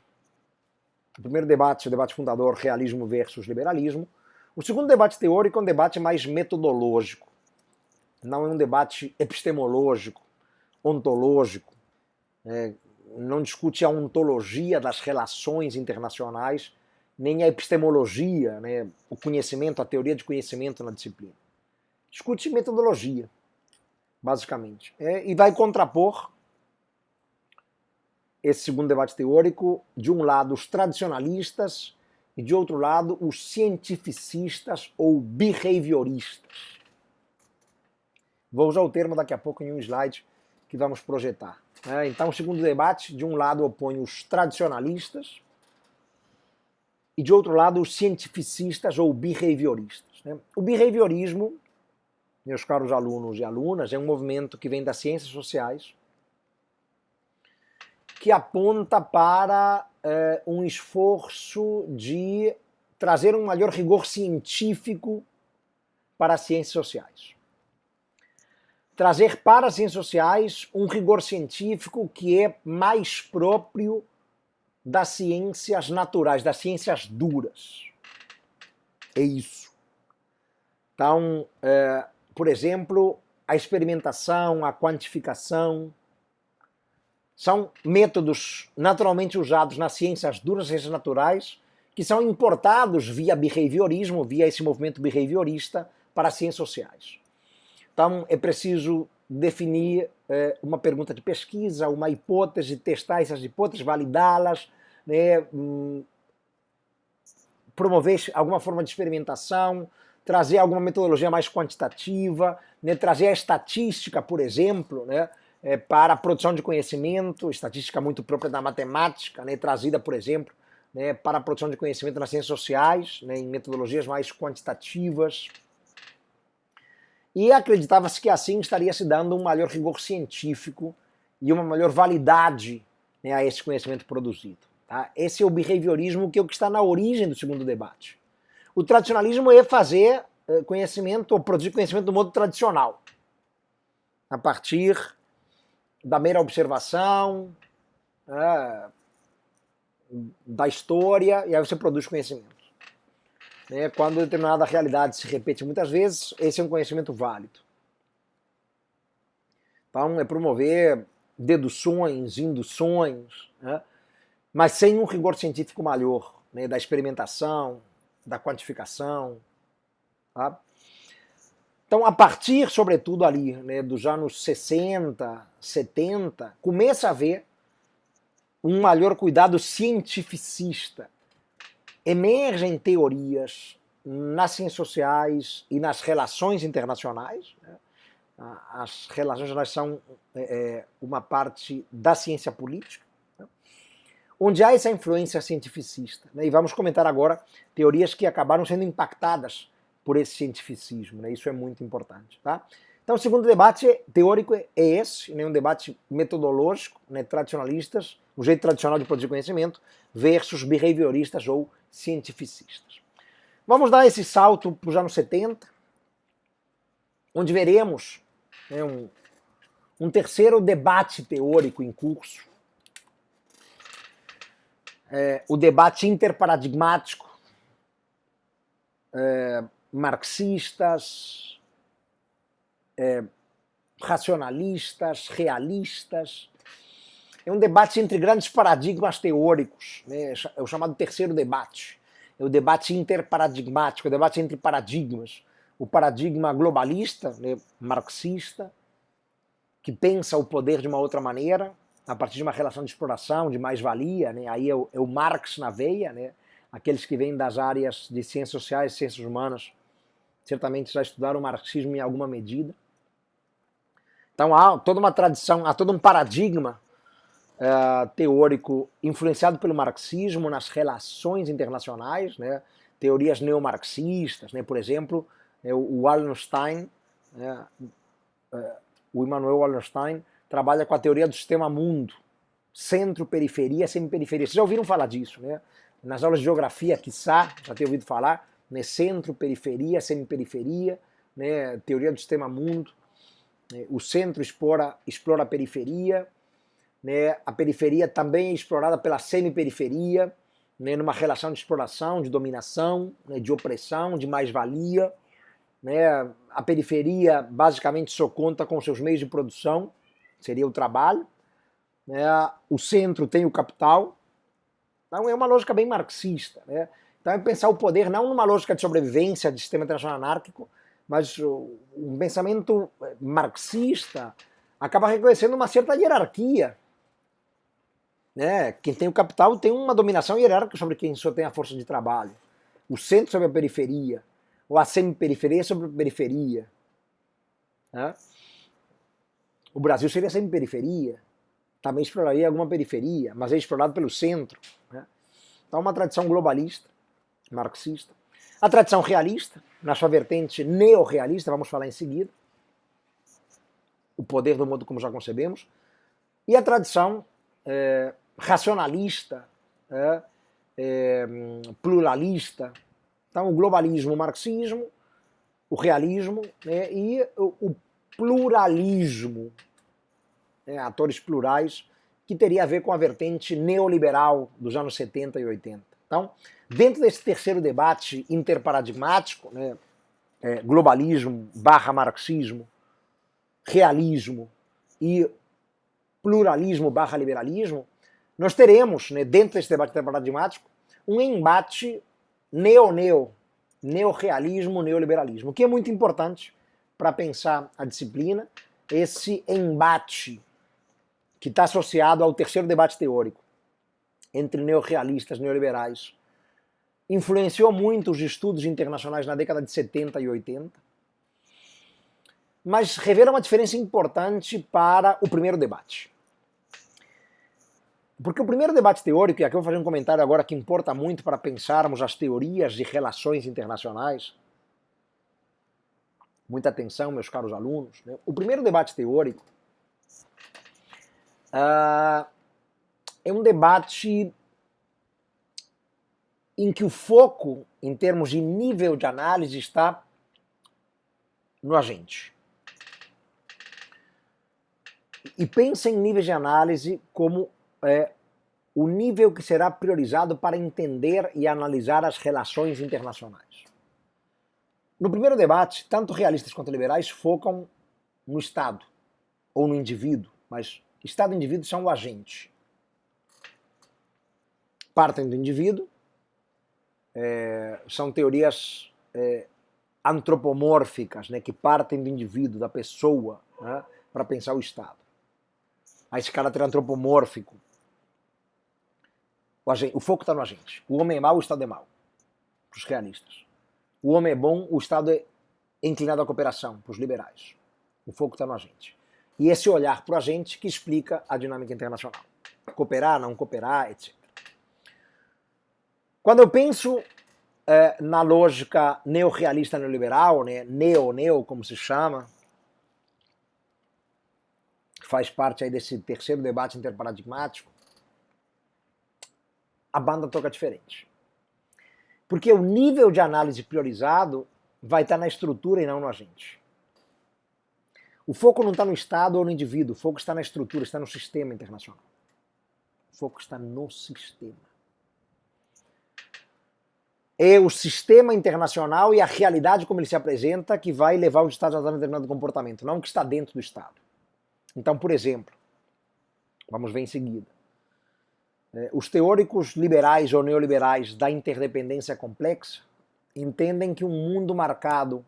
O primeiro debate, o debate fundador, realismo versus liberalismo. O segundo debate teórico é um debate mais metodológico. Não é um debate epistemológico, ontológico. Não discute a ontologia das relações internacionais, nem a epistemologia, né, o conhecimento, a teoria de conhecimento na disciplina. Discute metodologia, basicamente. E vai contrapor esse segundo debate teórico, de um lado os tradicionalistas e de outro lado os cientificistas ou behavioristas. Vou usar o termo daqui a pouco em um slide que vamos projetar. Então, o segundo debate, de um lado opõe os tradicionalistas e de outro lado os cientificistas ou behavioristas. O behaviorismo, meus caros alunos e alunas, é um movimento que vem das ciências sociais, que aponta para um esforço de trazer um maior rigor científico para as ciências sociais. Trazer para as ciências sociais um rigor científico que é mais próprio das ciências naturais, das ciências duras. É isso. Então, por exemplo, a experimentação, a quantificação, são métodos naturalmente usados nas ciências duras, nas ciências naturais, que são importados via behaviorismo, via esse movimento behaviorista, para as ciências sociais. Então, é preciso definir uma pergunta de pesquisa, uma hipótese, testar essas hipóteses, validá-las, né, promover alguma forma de experimentação, trazer alguma metodologia mais quantitativa, né, trazer a estatística, por exemplo, né, para a produção de conhecimento, estatística muito própria da matemática, né, trazida, por exemplo, né, para a produção de conhecimento nas ciências sociais, né, em metodologias mais quantitativas. E acreditava-se que assim estaria se dando um maior rigor científico e uma maior validade, né, a esse conhecimento produzido. Tá? Esse é o behaviorismo, que é o que está na origem do segundo debate. O tradicionalismo é fazer conhecimento, ou produzir conhecimento do modo tradicional, a partir da mera observação, da história, e aí você produz conhecimento. Né? Quando determinada realidade se repete muitas vezes, esse é um conhecimento válido. Então, é promover deduções, induções, né? Mas sem um rigor científico maior, né? Da experimentação, da quantificação. Tá? Então, a partir, sobretudo, ali, né, dos anos 60, 70, começa a haver um maior cuidado cientificista. Emergem teorias nas ciências sociais e nas relações internacionais. Né? As relações internacionais são uma parte da ciência política, né? Onde há essa influência cientificista. Né? E vamos comentar agora teorias que acabaram sendo impactadas por esse cientificismo. Né? Isso é muito importante. Tá? Então, o segundo debate teórico é esse, né? Um debate metodológico, né? Tradicionalistas, o jeito tradicional de produzir conhecimento, versus behavioristas ou cientificistas. Vamos dar esse salto para os anos 70, onde veremos, né, um terceiro debate teórico em curso, o debate interparadigmático, marxistas, racionalistas, realistas. É um debate entre grandes paradigmas teóricos, né? É o chamado terceiro debate. É o debate interparadigmático, o debate entre paradigmas. O paradigma globalista, né, marxista, que pensa o poder de uma outra maneira, a partir de uma relação de exploração, de mais-valia, né? Aí é o Marx na veia, né? Aqueles que vêm das áreas de ciências sociais e ciências humanas certamente já estudaram o marxismo em alguma medida. Então há toda uma tradição, há todo um paradigma teórico influenciado pelo marxismo nas relações internacionais, né? Teorias neomarxistas, né? Por exemplo, o Wallenstein, né? O Immanuel Wallenstein trabalha com a teoria do sistema mundo, centro, periferia, semiperiferia. Vocês já ouviram falar disso, né? Nas aulas de geografia, quiçá, já tem ouvido falar, né? Centro, periferia, semiperiferia, né? Teoria do sistema mundo. O centro explora a periferia, né? A periferia também é explorada pela semiperiferia, né? Numa relação de exploração, de dominação, né? De opressão, de mais-valia. Né? A periferia basicamente só conta com seus meios de produção, seria o trabalho. Né? O centro tem o capital. Então é uma lógica bem marxista. Né? Então é pensar o poder não numa lógica de sobrevivência de sistema internacional anárquico, mas um pensamento marxista acaba reconhecendo uma certa hierarquia. Né? Quem tem o capital tem uma dominação hierárquica sobre quem só tem a força de trabalho. O centro sobre a periferia, ou a semiperiferia sobre a periferia. Né? O Brasil seria semiperiferia, também exploraria alguma periferia, mas é explorado pelo centro. Né? Então, uma tradição globalista, marxista. A tradição realista, na sua vertente neorrealista, vamos falar em seguida. O poder do modo como já concebemos. E a tradição racionalista, pluralista. Então, o globalismo, o marxismo, o realismo, né, e o pluralismo, né, atores plurais, que teria a ver com a vertente neoliberal dos anos 70 e 80. Então, dentro desse terceiro debate interparadigmático, né, globalismo barra marxismo, realismo e pluralismo barra liberalismo, nós teremos, né, dentro desse debate interparadigmático, um embate neorrealismo, neoliberalismo, que é muito importante para pensar a disciplina, esse embate que está associado ao terceiro debate teórico entre neorrealistas e neoliberais. Influenciou muito os estudos internacionais na década de 70 e 80, mas revela uma diferença importante para o primeiro debate. Porque o primeiro debate teórico, e aqui eu vou fazer um comentário agora que importa muito para pensarmos as teorias de relações internacionais, muita atenção, meus caros alunos, né? O primeiro debate teórico é um debate em que o foco, em termos de nível de análise, está no agente. E pensa em níveis de análise como o nível que será priorizado para entender e analisar as relações internacionais. No primeiro debate, tanto realistas quanto liberais focam no Estado ou no indivíduo, mas Estado e indivíduo são o agente. Partem do indivíduo, são teorias antropomórficas, né, que partem do indivíduo, da pessoa, né, para pensar o Estado. A esse caráter antropomórfico. O foco está no agente. O homem é mau, o Estado é mau. Para os realistas. O homem é bom, o Estado é inclinado à cooperação, para os liberais. O foco está no agente. E esse olhar para o agente que explica a dinâmica internacional. Cooperar, não cooperar, etc. Quando eu penso na lógica neorrealista neoliberal, né, neo, como se chama, faz parte aí desse terceiro debate interparadigmático, a banda toca diferente. Porque o nível de análise priorizado vai estar na estrutura e não no agente. O foco não está no Estado ou no indivíduo, o foco está na estrutura, está no sistema internacional. O foco está no sistema. É o sistema internacional e a realidade como ele se apresenta que vai levar os Estados a dar um determinado comportamento, não o que está dentro do Estado. Então, por exemplo, vamos ver em seguida, os teóricos liberais ou neoliberais da interdependência complexa entendem que um mundo marcado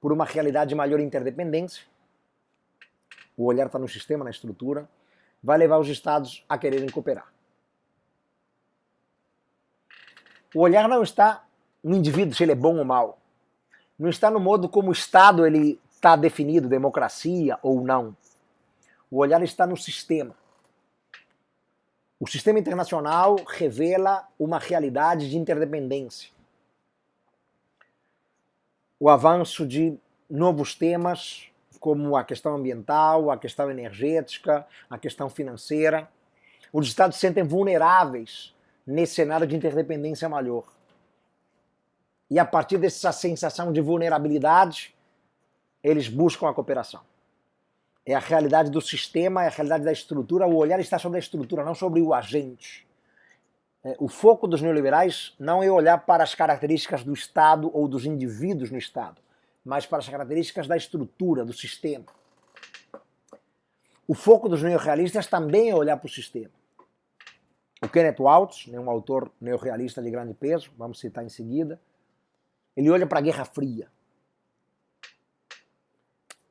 por uma realidade de maior interdependência, o olhar está no sistema, na estrutura, vai levar os Estados a quererem cooperar. O olhar não está no indivíduo, se ele é bom ou mau. Não está no modo como o Estado ele está definido, democracia ou não. O olhar está no sistema. O sistema internacional revela uma realidade de interdependência. O avanço de novos temas, como a questão ambiental, a questão energética, a questão financeira. Os Estados se sentem vulneráveis nesse cenário de interdependência maior. E a partir dessa sensação de vulnerabilidade, eles buscam a cooperação. É a realidade do sistema, é a realidade da estrutura. O olhar está sobre a estrutura, não sobre o agente. O foco dos neoliberais não é olhar para as características do Estado ou dos indivíduos no Estado, mas para as características da estrutura, do sistema. O foco dos neorrealistas também é olhar para o sistema. O Kenneth Waltz, um autor neorrealista de grande peso, vamos citar em seguida, ele olha para a Guerra Fria.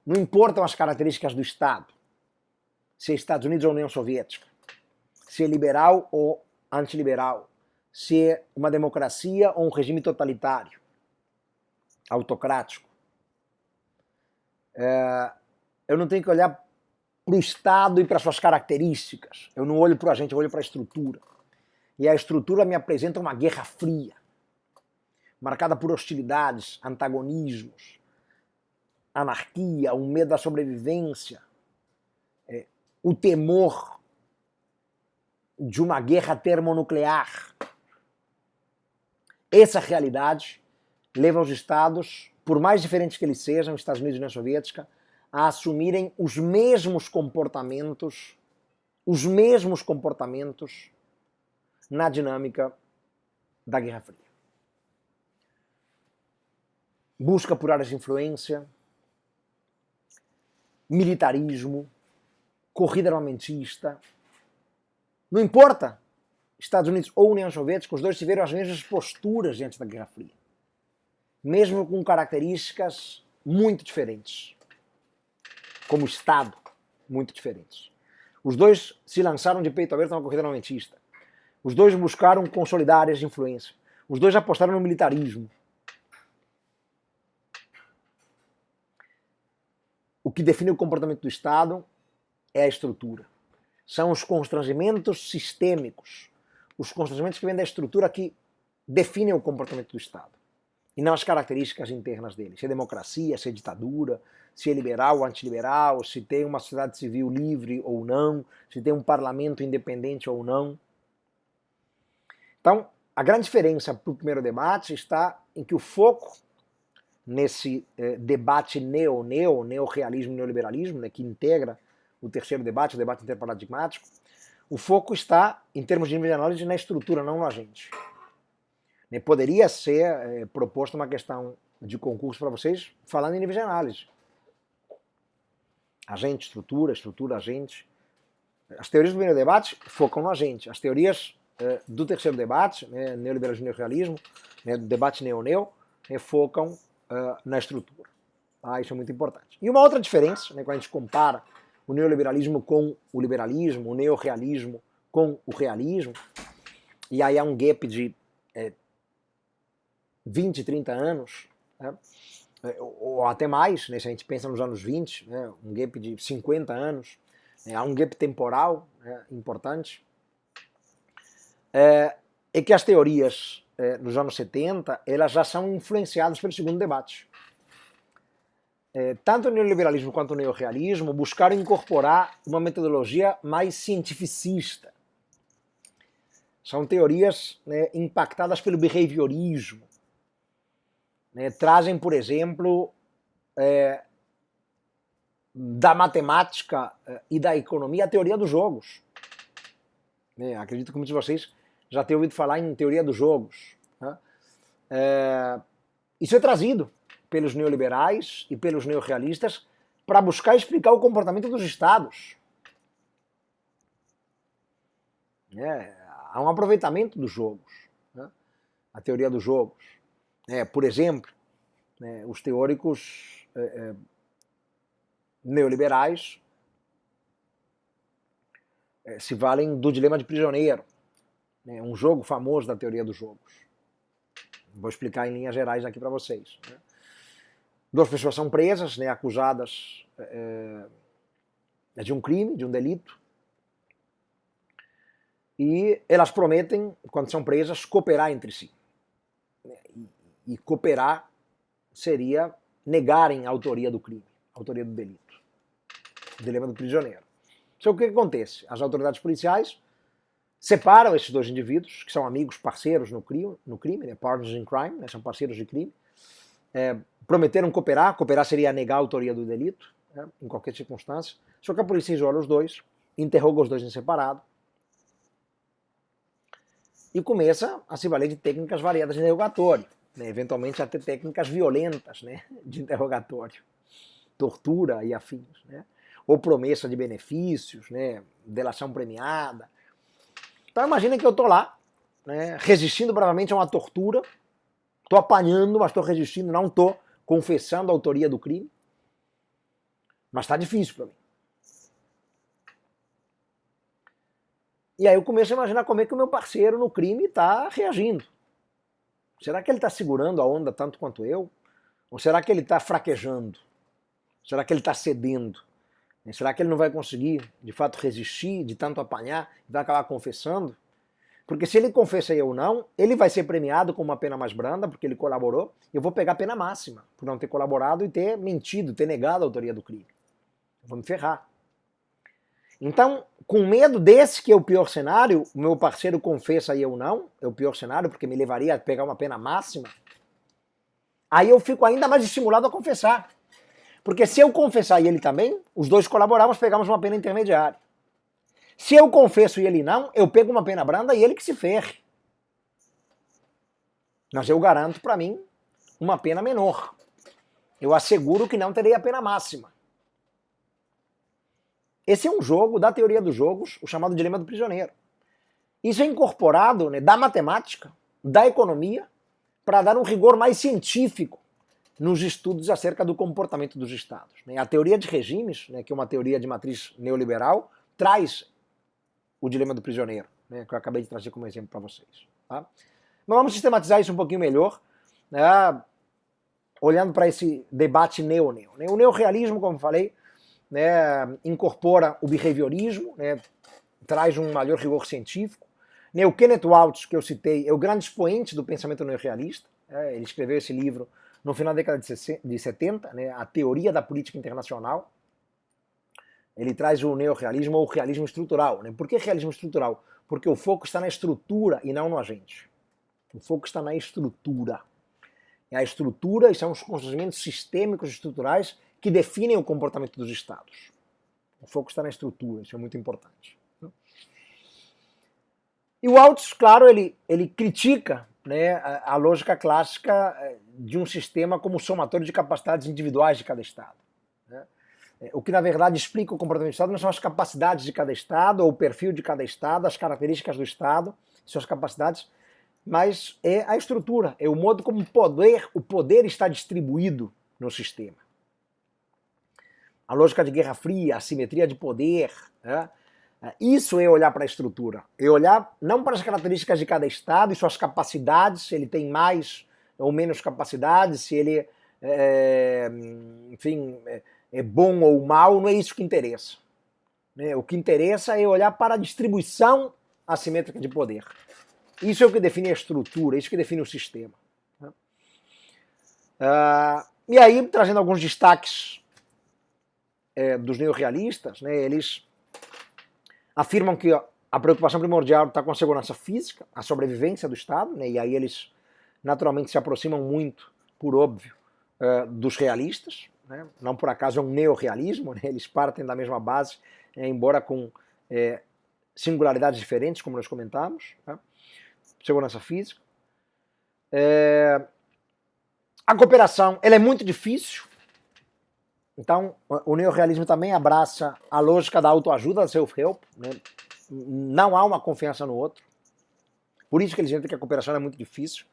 Não importam as características do Estado, se é Estados Unidos ou União Soviética, se é liberal ou antiliberal, se é uma democracia ou um regime totalitário, autocrático. Eu não tenho que olhar para o Estado e para suas características. Eu não olho para o agente, eu olho para a estrutura. E a estrutura me apresenta uma Guerra Fria, marcada por hostilidades, antagonismos, anarquia, o medo da sobrevivência, o temor de uma guerra termonuclear. Essa realidade leva os Estados, por mais diferentes que eles sejam, Estados Unidos e União Soviética, a assumirem os mesmos comportamentos na dinâmica da Guerra Fria. Busca por áreas de influência, militarismo, corrida armamentista. Não importa, Estados Unidos ou União Soviética, os dois tiveram as mesmas posturas diante da Guerra Fria. Mesmo com características muito diferentes. Como Estado, muito diferentes. Os dois se lançaram de peito aberto na corrida armamentista. Os dois buscaram consolidar áreas de influência. Os dois apostaram no militarismo. O que define o comportamento do Estado é a estrutura. São os constrangimentos sistêmicos, os constrangimentos que vêm da estrutura que definem o comportamento do Estado, e não as características internas dele. Se é democracia, se é ditadura, se é liberal ou antiliberal, se tem uma sociedade civil livre ou não, se tem um parlamento independente ou não. Então, a grande diferença para o primeiro debate está em que o foco nesse debate neorrealismo e neoliberalismo, né, que integra o terceiro debate, o debate interparadigmático, o foco está, em termos de nível de análise, na estrutura, não no agente. Poderia ser proposta uma questão de concurso para vocês, falando em nível de análise. Agente, estrutura, estrutura, agente. As teorias do primeiro debate focam no agente. As teorias do terceiro debate, neoliberalismo e neorrealismo, do debate neo-neo, focam na estrutura. Isso é muito importante. E uma outra diferença, quando a gente compara o neoliberalismo com o liberalismo, o neorrealismo com o realismo, e aí há um gap de 20, 30 anos, ou até mais, se a gente pensa nos anos 20, um gap de 50 anos, há um gap temporal importante, é que as teorias dos anos 70, elas já são influenciadas pelo segundo debate. Tanto o neoliberalismo quanto o neorrealismo buscaram incorporar uma metodologia mais cientificista. São teorias impactadas pelo behaviorismo. Trazem, por exemplo, da matemática e da economia a teoria dos jogos. Acredito que muitos de vocês já tenham ouvido falar em teoria dos jogos. Isso é trazido pelos neoliberais e pelos neorrealistas para buscar explicar o comportamento dos estados. Há um aproveitamento dos jogos. A teoria dos jogos. Por exemplo, os teóricos neoliberais se valem do dilema de prisioneiro, um jogo famoso da teoria dos jogos. Vou explicar em linhas gerais aqui para vocês. Duas pessoas são presas, acusadas de um crime, de um delito, e elas prometem, quando são presas, cooperar entre si. E cooperar seria negarem a autoria do crime, a autoria do delito. O dilema do prisioneiro. Só que o que acontece? As autoridades policiais separam esses dois indivíduos, que são amigos, parceiros no crime, partners in crime, são parceiros de crime, prometeram cooperar seria negar a autoria do delito, em qualquer circunstância, só que a polícia isola os dois, interroga os dois em separado, e começa a se valer de técnicas variadas de interrogatório, eventualmente até técnicas violentas de interrogatório, tortura e afins, ou promessa de benefícios, delação premiada. Então imagina que eu estou lá, resistindo bravamente a uma tortura, estou apanhando, mas estou resistindo, não estou confessando a autoria do crime, mas está difícil para mim. E aí eu começo a imaginar como é que o meu parceiro no crime está reagindo. Será que ele está segurando a onda tanto quanto eu? Ou será que ele está fraquejando? Será que ele está cedendo? Será que ele não vai conseguir, de fato, resistir, de tanto apanhar, e vai acabar confessando? Porque se ele confessa e eu não, ele vai ser premiado com uma pena mais branda, porque ele colaborou, e eu vou pegar a pena máxima, por não ter colaborado e ter mentido, ter negado a autoria do crime. Eu vou me ferrar. Então, com medo desse, que é o pior cenário, o meu parceiro confessa e eu não, é o pior cenário, porque me levaria a pegar uma pena máxima, aí eu fico ainda mais estimulado a confessar. Porque se eu confessar e ele também, os dois colaboramos, pegamos uma pena intermediária. Se eu confesso e ele não, eu pego uma pena branda e ele que se ferre. Mas eu garanto para mim uma pena menor. Eu asseguro que não terei a pena máxima. Esse é um jogo da teoria dos jogos, o chamado dilema do prisioneiro. Isso é incorporado da matemática, da economia, para dar um rigor mais científico nos estudos acerca do comportamento dos estados. A teoria de regimes, que é uma teoria de matriz neoliberal, traz o dilema do prisioneiro, que eu acabei de trazer como exemplo para vocês. Tá? Mas vamos sistematizar isso um pouquinho melhor, olhando para esse debate neo-neo. O neorrealismo, como falei, incorpora o behaviorismo, traz um maior rigor científico. O Kenneth Waltz, que eu citei, é o grande expoente do pensamento neorrealista. Ele escreveu esse livro no final da década de 70, A Teoria da Política Internacional. Ele traz o neorrealismo ou o realismo estrutural. Por que realismo estrutural? Porque o foco está na estrutura e não no agente. O foco está na estrutura. E a estrutura são os constrangimentos sistêmicos estruturais que definem o comportamento dos estados. O foco está na estrutura, isso é muito importante. E o Altz, claro, ele critica, né, a lógica clássica de um sistema como somatório de capacidades individuais de cada Estado. Né? O que, na verdade, explica o comportamento do Estado não são as capacidades de cada Estado, ou o perfil de cada Estado, as características do Estado, suas capacidades, mas é a estrutura, é o modo como o poder está distribuído no sistema. A lógica de Guerra Fria, a simetria de poder, né? Isso é olhar para a estrutura, é olhar não para as características de cada Estado e suas capacidades, se ele tem mais ou menos capacidades, se ele enfim, é bom ou mal, não é isso que interessa. O que interessa é olhar para a distribuição assimétrica de poder. Isso é o que define a estrutura, isso que define o sistema. E aí, trazendo alguns destaques dos neorrealistas, né, eles afirmam que a preocupação primordial está com a segurança física, a sobrevivência do Estado, né, e aí eles naturalmente se aproximam muito, por óbvio, dos realistas, né, não por acaso é um neorrealismo, né, eles partem da mesma base, embora com singularidades diferentes, como nós comentamos, né, segurança física. A cooperação ela é muito difícil, então o neorrealismo também abraça a lógica da autoajuda, da self-help, né? Não há uma confiança no outro, por isso que eles entendem que a cooperação é muito difícil,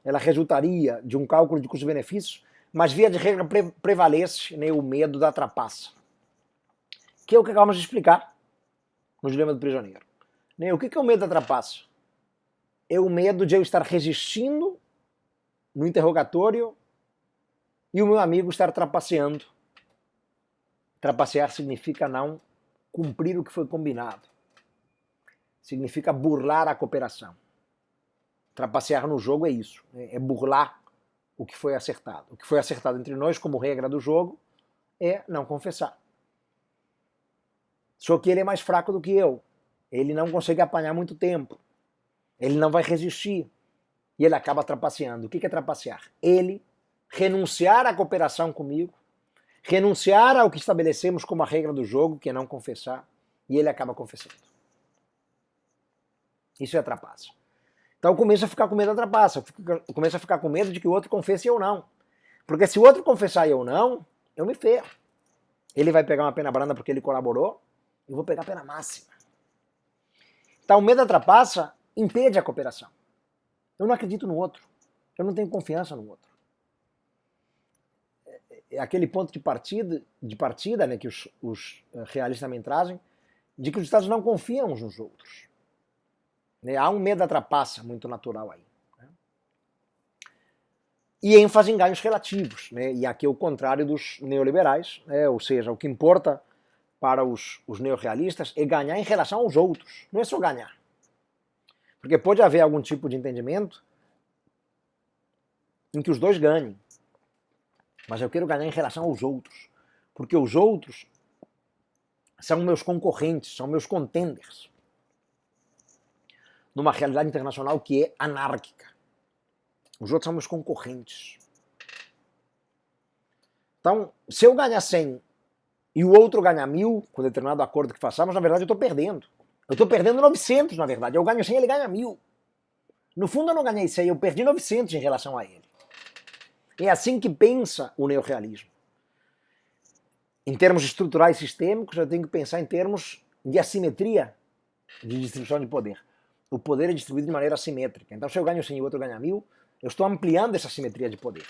ela resultaria de um cálculo de custos-benefícios, mas via de regra prevalece, né, o medo da trapaça, que é o que acabamos de explicar no Dilema do Prisioneiro. Né? O que é o medo da trapaça? É o medo de eu estar resistindo no interrogatório e o meu amigo estar trapaceando. Trapacear significa não cumprir o que foi combinado. Significa burlar a cooperação. Trapacear no jogo é isso, é burlar o que foi acertado. O que foi acertado entre nós como regra do jogo é não confessar. Só que ele é mais fraco do que eu. Ele não consegue apanhar muito tempo. Ele não vai resistir. E ele acaba trapaceando. O que é trapacear? Ele renunciar à cooperação comigo, renunciar ao que estabelecemos como a regra do jogo, que é não confessar, e ele acaba confessando. Isso é trapaça. Então eu começo a ficar com medo da trapaça, eu começo a ficar com medo de que o outro confesse e eu não. Porque se o outro confessar e eu não, eu me ferro. Ele vai pegar uma pena branda porque ele colaborou, eu vou pegar a pena máxima. Então o medo da trapaça impede a cooperação. Eu não acredito no outro, eu não tenho confiança no outro. É aquele ponto de partida, né, que os realistas também trazem, de que os Estados não confiam uns nos outros. Né? Há um medo da trapaça muito natural aí. Né? E ênfase em ganhos relativos. Né? E aqui é o contrário dos neoliberais, né? Ou seja, o que importa para os neorrealistas é ganhar em relação aos outros, não é só ganhar. Porque pode haver algum tipo de entendimento em que os dois ganhem. Mas eu quero ganhar em relação aos outros. Porque os outros são meus concorrentes, são meus contenders. Numa realidade internacional que é anárquica. Os outros são meus concorrentes. Então, se eu ganhar 100 e o outro ganhar 1000, com determinado acordo que façamos, na verdade eu estou perdendo. Eu estou perdendo 900, na verdade. Eu ganho 100 e ele ganha 1000. No fundo eu não ganhei 100, eu perdi 900 em relação a ele. É assim que pensa o neorrealismo. Em termos estruturais sistêmicos, eu tenho que pensar em termos de assimetria de distribuição de poder. O poder é distribuído de maneira assimétrica. Então, se eu ganho 100 e o outro ganha 1000, eu estou ampliando essa assimetria de poder.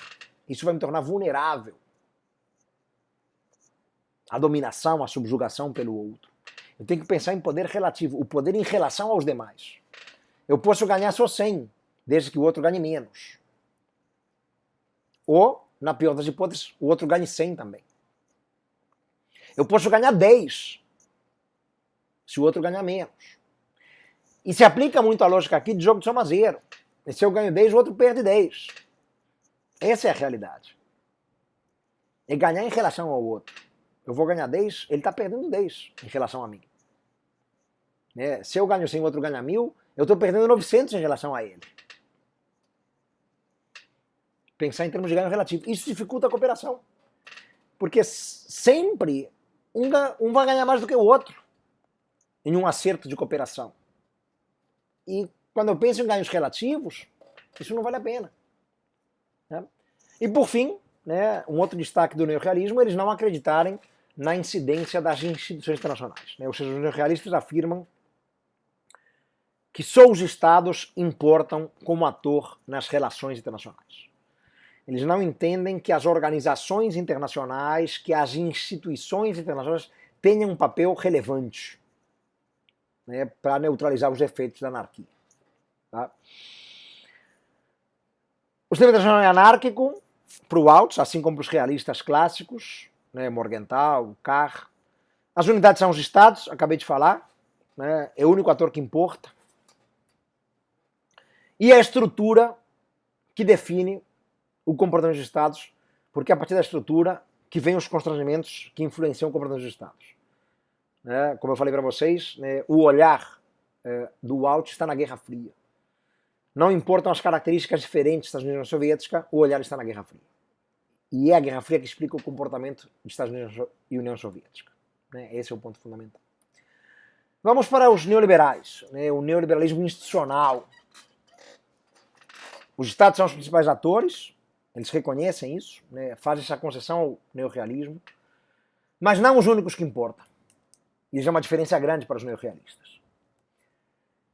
Isso vai me tornar vulnerável à dominação, à subjugação pelo outro. Eu tenho que pensar em poder relativo, o poder em relação aos demais. Eu posso ganhar só 100, desde que o outro ganhe menos. Ou, na pior das hipóteses, o outro ganhe 100 também. Eu posso ganhar 10, se o outro ganhar menos. E se aplica muito a lógica aqui de jogo de soma zero. E se eu ganho 10, o outro perde 10. Essa é a realidade. É ganhar em relação ao outro. Eu vou ganhar 10, ele está perdendo 10 em relação a mim. Se eu ganho 100 e o outro ganha 1000, eu estou perdendo 900 em relação a ele. Pensar em termos de ganho relativo. Isso dificulta a cooperação. Porque sempre um vai ganhar mais do que o outro em um acerto de cooperação. E quando eu penso em ganhos relativos, isso não vale a pena. Né? E por fim, né, um outro destaque do neorrealismo, eles não acreditarem na incidência das instituições internacionais. Né? Ou seja, os neorrealistas afirmam que só os estados importam como ator nas relações internacionais. Eles não entendem que as organizações internacionais, que as instituições internacionais tenham um papel relevante, né, para neutralizar os efeitos da anarquia. Tá? O sistema internacional é anárquico para o Altz, assim como para os realistas clássicos, né, Morgenthau, Carr. As unidades são os estados, acabei de falar, né, é o único ator que importa. E a estrutura que define o comportamento dos estados, porque é a partir da estrutura que vem os constrangimentos que influenciam o comportamento dos estados. Né, como eu falei para vocês, né, o olhar do Altz está na Guerra Fria. Não importam as características diferentes da União Soviética, o olhar está na Guerra Fria. E é a Guerra Fria que explica o comportamento dos Estados Unidos e União Soviética. Né? Esse é o ponto fundamental. Vamos para os neoliberais, né? O neoliberalismo institucional. Os Estados são os principais atores, eles reconhecem isso, né? Fazem essa concessão ao neorrealismo, mas não os únicos que importam. Isso é uma diferença grande para os neorrealistas.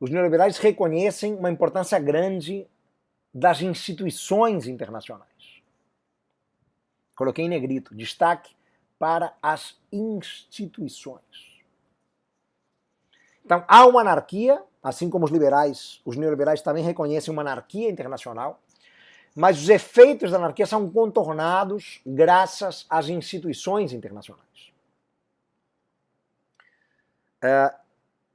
Os neoliberais reconhecem uma importância grande das instituições internacionais. Coloquei em negrito, destaque para as instituições. Então, há uma anarquia, assim como os neoliberais também reconhecem uma anarquia internacional, mas os efeitos da anarquia são contornados graças às instituições internacionais.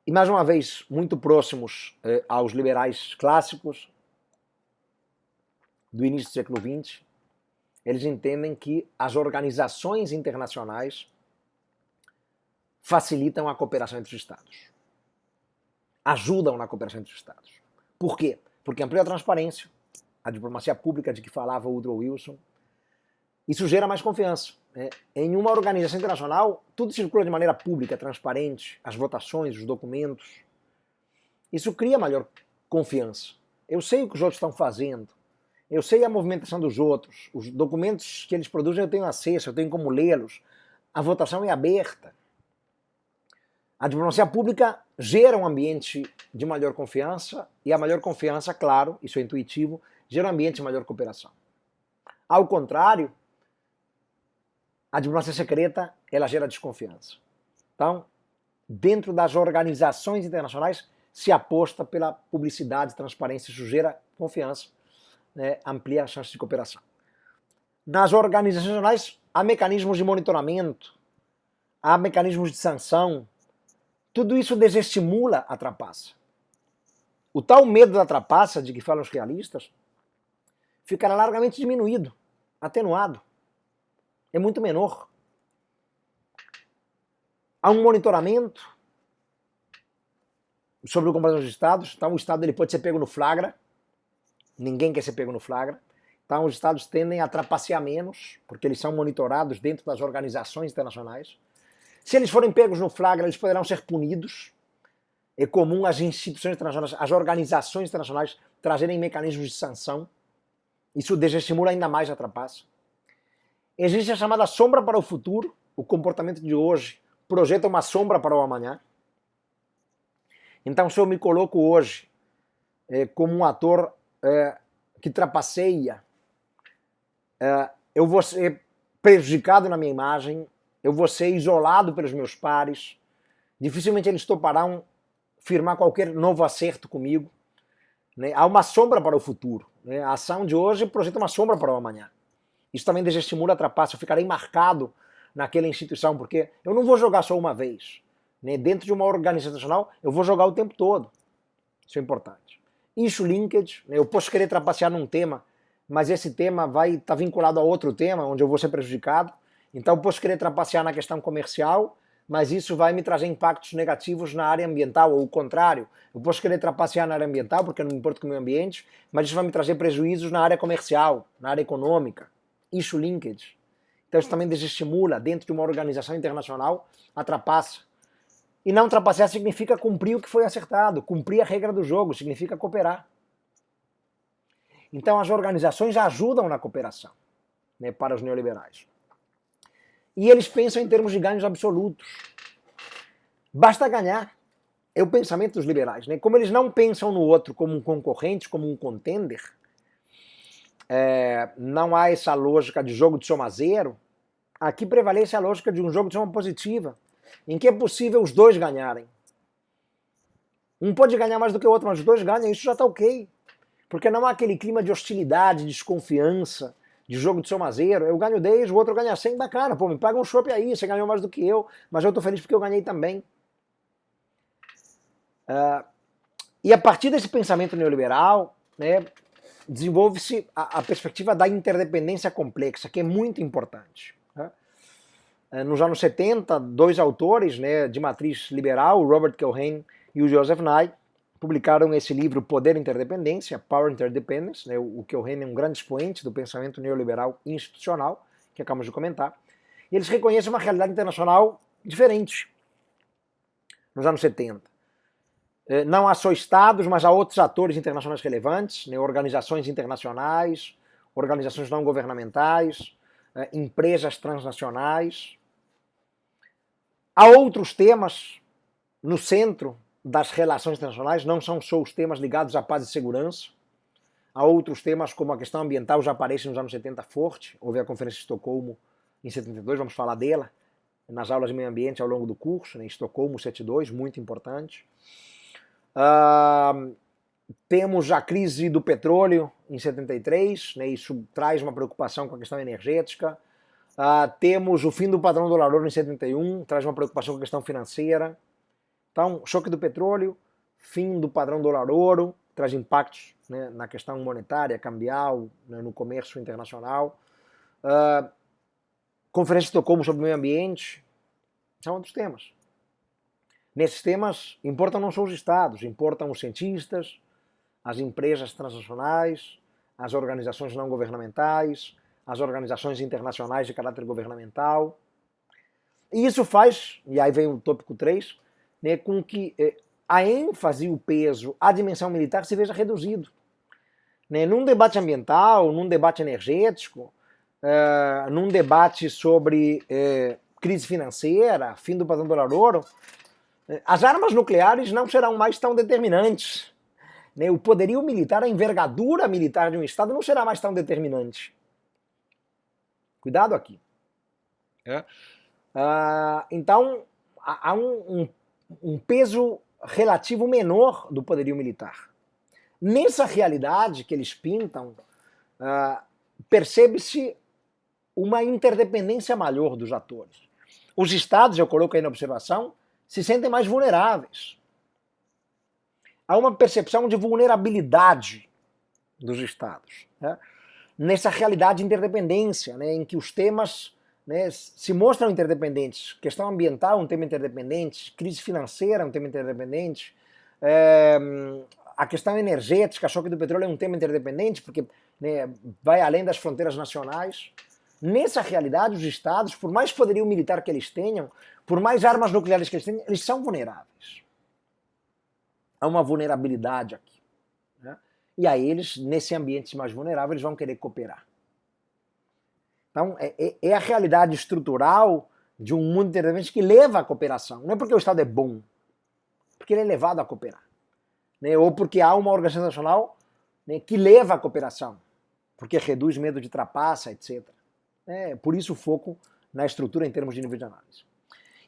E mais uma vez, muito próximos aos liberais clássicos do início do século XX, eles entendem que as organizações internacionais facilitam a cooperação entre os Estados. Ajudam na cooperação entre os Estados. Por quê? Porque amplia a transparência, a diplomacia pública de que falava Woodrow Wilson. Isso gera mais confiança. Né? Em uma organização internacional, tudo circula de maneira pública, transparente, as votações, os documentos. Isso cria maior confiança. Eu sei o que os outros estão fazendo. Eu sei a movimentação dos outros. Os documentos que eles produzem eu tenho acesso, eu tenho como lê-los. A votação é aberta. A diplomacia pública gera um ambiente de maior confiança e a maior confiança, claro, isso é intuitivo, gera um ambiente de maior cooperação. Ao contrário, a diplomacia secreta, ela gera desconfiança. Então, dentro das organizações internacionais, se aposta pela publicidade, transparência, isso gera confiança, né, amplia as chances de cooperação. Nas organizações internacionais, há mecanismos de monitoramento, há mecanismos de sanção. Tudo isso desestimula a trapaça. O tal medo da trapaça, de que falam os realistas, ficará largamente diminuído, atenuado. É muito menor. Há um monitoramento sobre o comportamento dos Estados. Então o Estado ele pode ser pego no flagra. Ninguém quer ser pego no flagra. Então os Estados tendem a trapacear menos, porque eles são monitorados dentro das organizações internacionais. Se eles forem pegos no flagra, eles poderão ser punidos. É comum as instituições internacionais, as organizações internacionais trazerem mecanismos de sanção. Isso desestimula ainda mais a trapaça. Existe a chamada sombra para o futuro. O comportamento de hoje projeta uma sombra para o amanhã. Então, se eu me coloco hoje como um ator que trapaceia, eu vou ser prejudicado na minha imagem, eu vou ser isolado pelos meus pares, dificilmente eles toparão firmar qualquer novo acerto comigo. Né? Há uma sombra para o futuro. Né? A ação de hoje projeta uma sombra para o amanhã. Isso também desestimula a trapaça, eu ficarei marcado naquela instituição, porque eu não vou jogar só uma vez. Né? Dentro de uma organização internacional, eu vou jogar o tempo todo. Isso é importante. Issue linkage, né? Eu posso querer trapacear num tema, mas esse tema vai estar vinculado a outro tema, onde eu vou ser prejudicado. Então eu posso querer trapacear na questão comercial, mas isso vai me trazer impactos negativos na área ambiental, ou o contrário. Eu posso querer trapacear na área ambiental, porque eu não me importo com o meio ambiente, mas isso vai me trazer prejuízos na área comercial, na área econômica. Issue linkage. Então isso também desestimula, dentro de uma organização internacional, a trapaça. E não trapacear significa cumprir o que foi acertado, cumprir a regra do jogo, significa cooperar. Então as organizações ajudam na cooperação, né, para os neoliberais. E eles pensam em termos de ganhos absolutos. Basta ganhar. É o pensamento dos liberais, né? Como eles não pensam no outro como um concorrente, como um contender, não há essa lógica de jogo de soma zero. Aqui prevalece a lógica de um jogo de soma positiva, em que é possível os dois ganharem. Um pode ganhar mais do que o outro, mas os dois ganham, isso já está ok. Porque não há aquele clima de hostilidade, de desconfiança, de jogo de soma zero. Eu ganho 10, o outro ganha 100, bacana, pô, me paga um chopp aí, você ganhou mais do que eu, mas eu estou feliz porque eu ganhei também. E a partir desse pensamento neoliberal, né, desenvolve-se a perspectiva da interdependência complexa, que é muito importante. Né? Nos anos 70, dois autores, né, de matriz liberal, o Robert Keohane e o Joseph Nye, publicaram esse livro Poder e Interdependência, Power Interdependence. Né, o Keohane é um grande expoente do pensamento neoliberal institucional, que acabamos de comentar. E eles reconhecem uma realidade internacional diferente nos anos 70. Não há só estados, mas há outros atores internacionais relevantes, né, organizações internacionais, organizações não governamentais, empresas transnacionais. Há outros temas no centro das relações internacionais, não são só os temas ligados à paz e segurança. Há outros temas, como a questão ambiental, já aparece nos anos 70 forte. Houve a Conferência de Estocolmo em 72, vamos falar dela nas aulas de meio ambiente ao longo do curso, né, Estocolmo 72, muito importante. Temos a crise do petróleo em 73, né, isso traz uma preocupação com a questão energética. Temos o fim do padrão dólar-ouro em 71, traz uma preocupação com a questão financeira. Então, choque do petróleo, fim do padrão dólar-ouro, traz impactos, né, na questão monetária, cambial, né, no comércio internacional. Conferência de Estocolmo sobre o meio ambiente, são outros temas. Nesses temas, importam não só os estados, importam os cientistas, as empresas transnacionais, as organizações não governamentais, as organizações internacionais de caráter governamental. E isso faz, e aí vem o tópico 3, né, com que a ênfase e o peso, a dimensão militar se veja reduzido. Né, num debate ambiental, num debate energético, num debate sobre crise financeira, fim do padrão dólar-ouro, as armas nucleares não serão mais tão determinantes. Né? O poderio militar, a envergadura militar de um Estado não será mais tão determinante. Cuidado aqui. Então, há um peso relativo menor do poderio militar. Nessa realidade que eles pintam, percebe-se uma interdependência maior dos atores. Os Estados, eu coloco aí na observação, se sentem mais vulneráveis. Há uma percepção de vulnerabilidade dos Estados. Né? Nessa realidade de interdependência, né, em que os temas, né, se mostram interdependentes. Questão ambiental é um tema interdependente, crise financeira é um tema interdependente, a questão energética, choque do petróleo é um tema interdependente, porque, né, vai além das fronteiras nacionais. Nessa realidade, os Estados, por mais poderio militar que eles tenham, por mais armas nucleares que eles tenham, eles são vulneráveis. Há uma vulnerabilidade aqui. Né? E aí eles, nesse ambiente mais vulnerável, eles vão querer cooperar. Então, é a realidade estrutural de um mundo interdependente que leva à cooperação. Não é porque o Estado é bom, porque ele é levado a cooperar. Né? Ou porque há uma organização nacional, né, que leva à cooperação, porque reduz medo de trapaça, etc. Por isso o foco na estrutura em termos de nível de análise.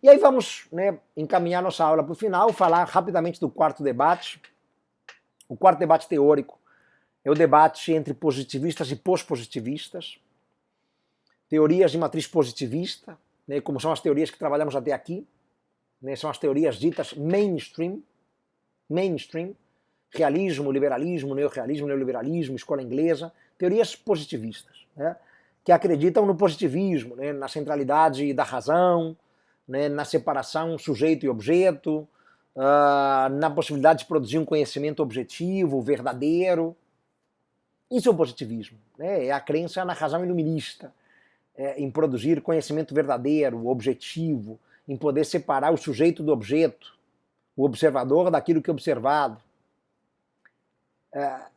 E aí vamos, né, encaminhar nossa aula para o final, falar rapidamente do quarto debate. O quarto debate teórico é o debate entre positivistas e pós-positivistas. Teorias de matriz positivista, né, como são as teorias que trabalhamos até aqui, né, são as teorias ditas mainstream, realismo, liberalismo, neorrealismo, neoliberalismo, escola inglesa, teorias positivistas, né, que acreditam no positivismo, né, na centralidade da razão, né, na separação sujeito e objeto, na possibilidade de produzir um conhecimento objetivo, verdadeiro. Isso é o positivismo, né, é a crença na razão iluminista, em produzir conhecimento verdadeiro, objetivo, em poder separar o sujeito do objeto, o observador daquilo que é observado.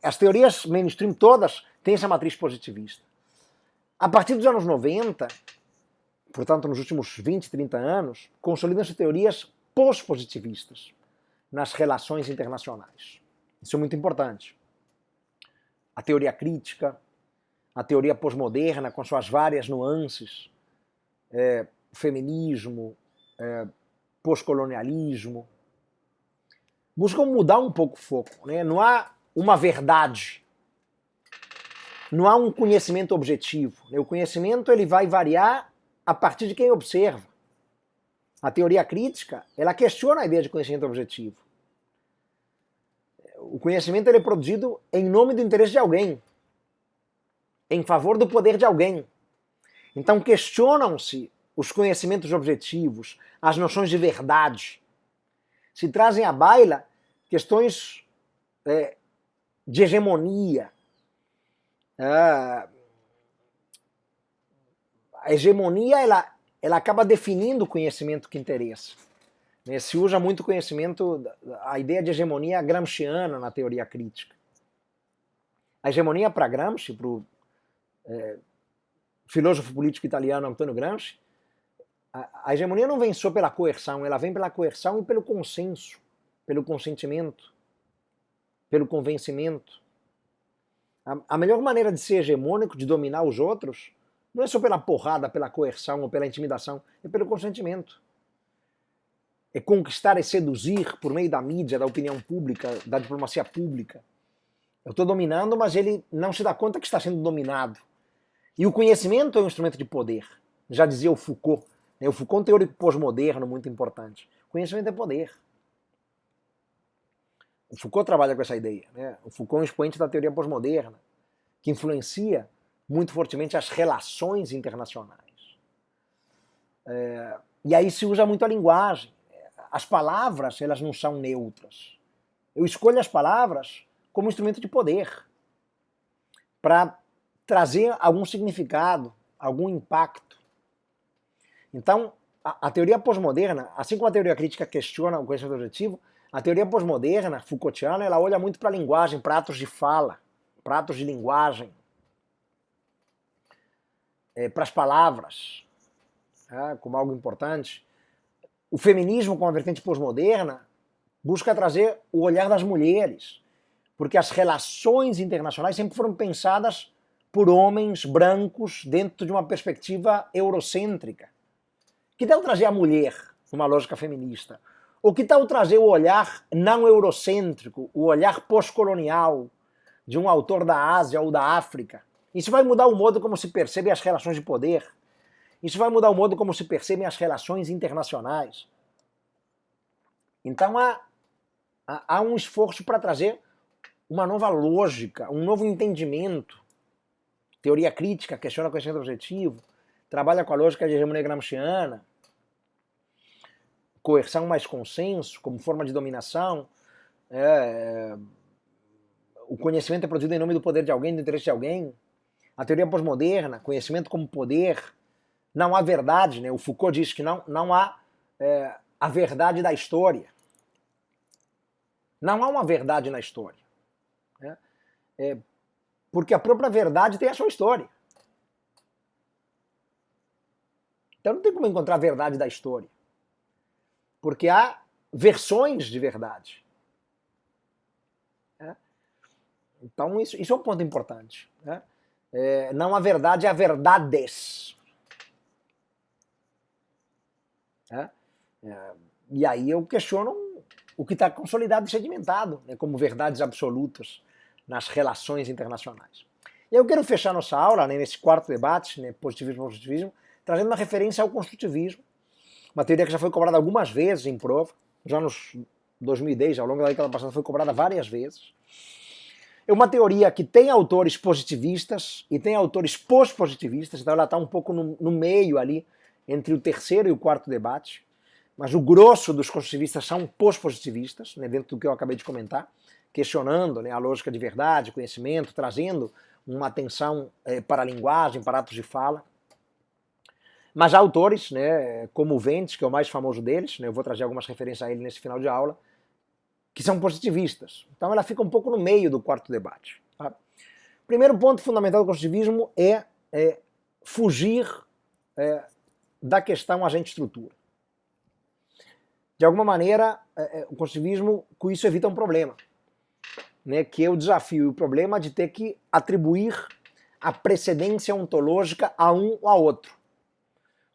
As teorias mainstream todas têm essa matriz positivista. A partir dos anos 90, portanto nos últimos 20, 30 anos, consolidam-se teorias pós-positivistas nas relações internacionais. Isso é muito importante. A teoria crítica, a teoria pós-moderna com suas várias nuances, feminismo, pós-colonialismo, buscam mudar um pouco o foco, né? Não há uma verdade, não há um conhecimento objetivo, né? O conhecimento ele vai variar a partir de quem observa. A teoria crítica, ela questiona a ideia de conhecimento objetivo. O conhecimento ele é produzido em nome do interesse de alguém, em favor do poder de alguém. Então questionam-se os conhecimentos objetivos, as noções de verdade. Se trazem à baila questões de hegemonia. A hegemonia ela acaba definindo o conhecimento que interessa. Se usa muito conhecimento, a ideia de hegemonia gramsciana na teoria crítica. A hegemonia para Gramsci, para o filósofo político italiano Antonio Gramsci, a hegemonia não vem só pela coerção, ela vem pela coerção e pelo consenso, pelo consentimento, pelo convencimento. A melhor maneira de ser hegemônico, de dominar os outros, não é só pela porrada, pela coerção ou pela intimidação, é pelo consentimento. É conquistar e seduzir por meio da mídia, da opinião pública, da diplomacia pública. Eu estou dominando, mas ele não se dá conta que está sendo dominado. E o conhecimento é um instrumento de poder. Já dizia o Foucault. O Foucault é um teórico pós-moderno muito importante. Conhecimento é poder. O Foucault trabalha com essa ideia. O Foucault é um expoente da teoria pós-moderna, que influencia muito fortemente as relações internacionais. E aí se usa muito a linguagem. As palavras, elas não são neutras. Eu escolho as palavras como instrumento de poder, para trazer algum significado, algum impacto. Então, a teoria pós-moderna, assim como a teoria crítica questiona o conhecimento objetivo, a teoria pós-moderna, Foucaultiana, ela olha muito para a linguagem, para atos de fala, para atos de linguagem, para as palavras, como algo importante. O feminismo, como a vertente pós-moderna, busca trazer o olhar das mulheres, porque as relações internacionais sempre foram pensadas por homens brancos dentro de uma perspectiva eurocêntrica. Que tal trazer a mulher numa lógica feminista? Ou que tal trazer o olhar não eurocêntrico, o olhar pós-colonial de um autor da Ásia ou da África? Isso vai mudar o modo como se percebem as relações de poder. Isso vai mudar o modo como se percebem as relações internacionais. Então há um esforço para trazer uma nova lógica, um novo entendimento. Teoria crítica questiona o conhecimento objetivo, trabalha com a lógica de hegemonia gramsciana, coerção mais consenso como forma de dominação. O conhecimento é produzido em nome do poder de alguém, do interesse de alguém. A teoria pós-moderna, conhecimento como poder. Não há verdade, né? O Foucault diz que não há a verdade da história. Não há uma verdade na história. Porque a própria verdade tem a sua história. Então não tem como encontrar a verdade da história. Porque há versões de verdade. Então isso é um ponto importante. Não há verdade, há verdades. E aí eu questiono o que está consolidado e sedimentado, como verdades absolutas nas relações internacionais. E eu quero fechar nossa aula, nesse quarto debate, positivismo e positivismo, trazendo uma referência ao construtivismo, uma teoria que já foi cobrada algumas vezes em prova, já nos 2010, ao longo da década passada, foi cobrada várias vezes. É uma teoria que tem autores positivistas e tem autores pós-positivistas, então ela está um pouco no meio ali, entre o terceiro e o quarto debate, mas o grosso dos construtivistas são pós-positivistas, dentro do que eu acabei de comentar, questionando a lógica de verdade, conhecimento, trazendo uma atenção para a linguagem, para atos de fala. Mas há autores, né, como o Wentz, que é o mais famoso deles, né, eu vou trazer algumas referências a ele nesse final de aula, que são positivistas. Então ela fica um pouco no meio do quarto debate. Tá? O primeiro ponto fundamental do construtivismo é fugir da questão agente-estrutura. De alguma maneira, o construtivismo, com isso, evita um problema, né, que é o desafio e o problema de ter que atribuir a precedência ontológica a um ou a outro.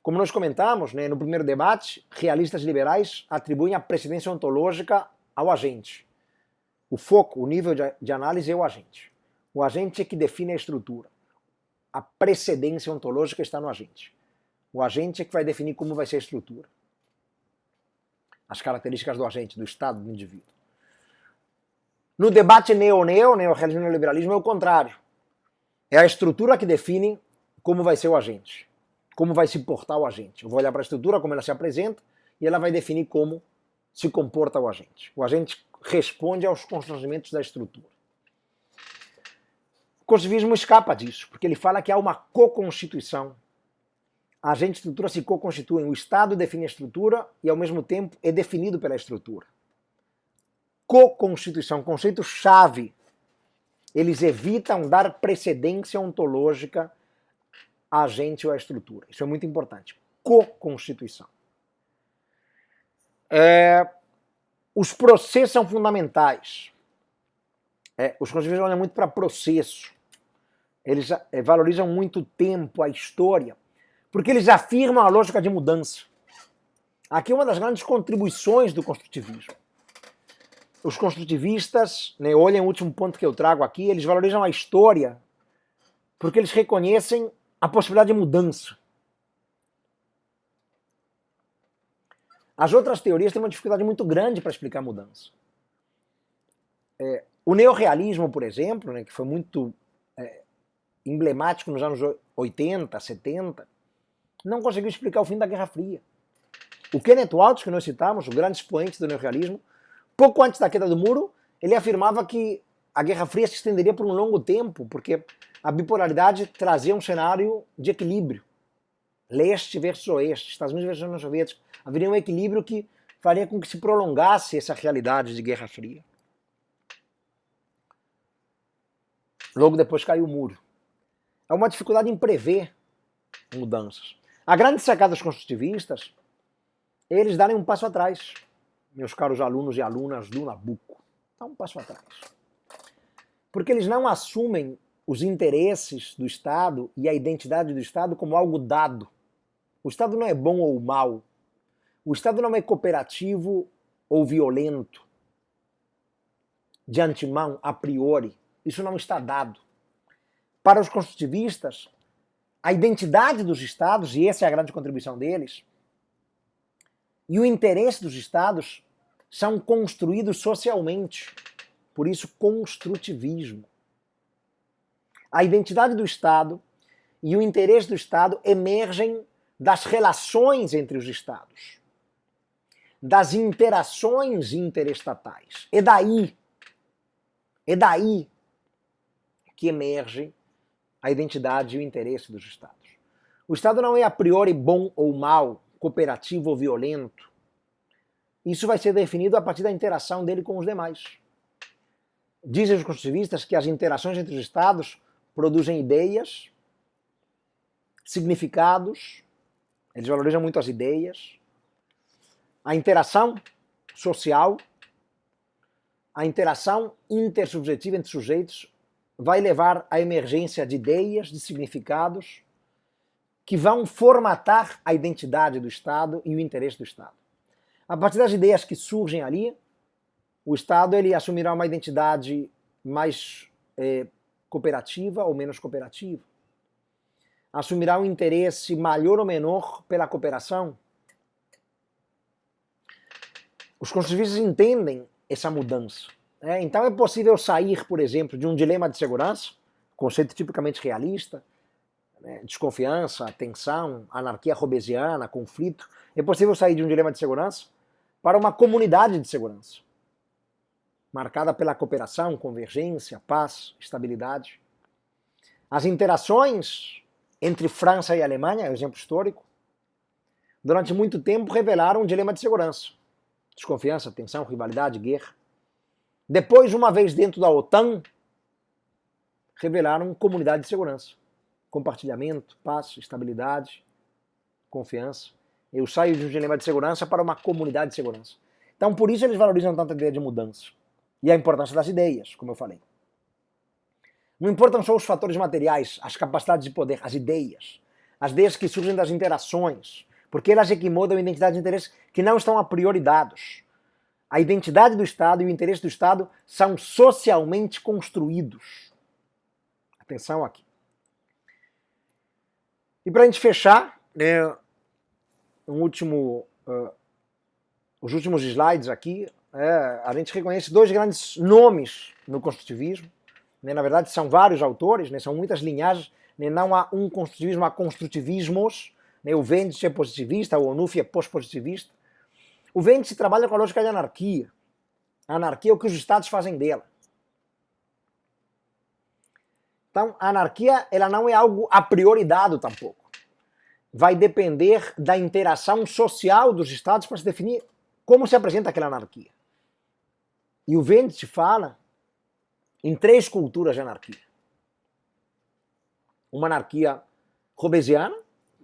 Como nós comentamos, né, no primeiro debate, realistas liberais atribuem a precedência ontológica ao agente. O foco, o nível de análise é o agente. O agente é que define a estrutura. A precedência ontológica está no agente. O agente é que vai definir como vai ser a estrutura. As características do agente, do estado, do indivíduo. No debate neo-realismo e neoliberalismo é o contrário. É a estrutura que define como vai ser o agente. Como vai se portar o agente. Eu vou olhar para a estrutura, como ela se apresenta, e ela vai definir como se comporta o agente. O agente responde aos constrangimentos da estrutura. O construtivismo escapa disso, porque ele fala que há uma co-constituição. Agente e estrutura se co-constituem. O Estado define a estrutura e, ao mesmo tempo, é definido pela estrutura. Co-constituição, conceito-chave. Eles evitam dar precedência ontológica a agente ou à estrutura. Isso é muito importante. Co-constituição. Os processos são fundamentais. Os construtivistas olham muito para processo. Eles valorizam muito o tempo, a história, porque eles afirmam a lógica de mudança. Aqui é uma das grandes contribuições do construtivismo. Os construtivistas, né, olhem o último ponto que eu trago aqui, eles valorizam a história porque eles reconhecem a possibilidade de mudança. As outras teorias têm uma dificuldade muito grande para explicar a mudança. O neorrealismo, por exemplo, né, que foi muito emblemático nos anos 80, 70, não conseguiu explicar o fim da Guerra Fria. O Kenneth Waltz, que nós citamos, o grande expoente do neorrealismo, pouco antes da queda do muro, ele afirmava que a Guerra Fria se estenderia por um longo tempo, porque a bipolaridade trazia um cenário de equilíbrio. Leste versus oeste, Estados Unidos versus União Soviética. Haveria um equilíbrio que faria com que se prolongasse essa realidade de Guerra Fria. Logo depois caiu o muro. Há uma dificuldade em prever mudanças. A grande sacada dos construtivistas é eles darem um passo atrás, meus caros alunos e alunas do Nabucco. Dá um passo atrás. Porque eles não assumem os interesses do Estado e a identidade do Estado como algo dado. O Estado não é bom ou mal. O Estado não é cooperativo ou violento. De antemão, a priori. Isso não está dado. Para os construtivistas, a identidade dos Estados, e essa é a grande contribuição deles, e o interesse dos Estados são construídos socialmente. Por isso, construtivismo. A identidade do Estado e o interesse do Estado emergem das relações entre os Estados, das interações interestatais. É daí que emerge a identidade e o interesse dos Estados. O Estado não é a priori bom ou mal, cooperativo ou violento. Isso vai ser definido a partir da interação dele com os demais. Dizem os construtivistas que as interações entre os Estados produzem ideias, significados, eles valorizam muito as ideias, a interação social, a interação intersubjetiva entre sujeitos vai levar à emergência de ideias, de significados, que vão formatar a identidade do Estado e o interesse do Estado. A partir das ideias que surgem ali, o Estado ele assumirá uma identidade mais cooperativa ou menos cooperativa. Assumirá um interesse maior ou menor pela cooperação. Os construtivistas entendem essa mudança. Então é possível sair, por exemplo, de um dilema de segurança, conceito tipicamente realista, desconfiança, tensão, anarquia hobbesiana, conflito. É possível sair de um dilema de segurança para uma comunidade de segurança, marcada pela cooperação, convergência, paz, estabilidade. As interações entre França e Alemanha, é um exemplo histórico, durante muito tempo revelaram um dilema de segurança. Desconfiança, tensão, rivalidade, guerra. Depois, uma vez dentro da OTAN, revelaram comunidade de segurança. Compartilhamento, paz, estabilidade, confiança. Eu saio de um dilema de segurança para uma comunidade de segurança. Então, por isso eles valorizam tanto a ideia de mudança. E a importância das ideias, como eu falei. Não importam só os fatores materiais, as capacidades de poder, as ideias que surgem das interações, porque elas é que mudam a identidade de interesse que não estão a priori dados. A identidade do Estado e o interesse do Estado são socialmente construídos. Atenção aqui. E para a gente fechar, né, os últimos slides aqui, a gente reconhece dois grandes nomes no construtivismo. Né, na verdade, são vários autores, né, são muitas linhagens, né, não há um construtivismo, há construtivismos. Né, o Wendt é positivista, o Onuf é pós-positivista. O Wendt trabalha com a lógica de anarquia. A anarquia é o que os Estados fazem dela. Então, a anarquia ela não é algo a priori dado tampouco. Vai depender da interação social dos Estados para se definir como se apresenta aquela anarquia. E o Wendt fala em três culturas de anarquia. Uma anarquia hobbesiana,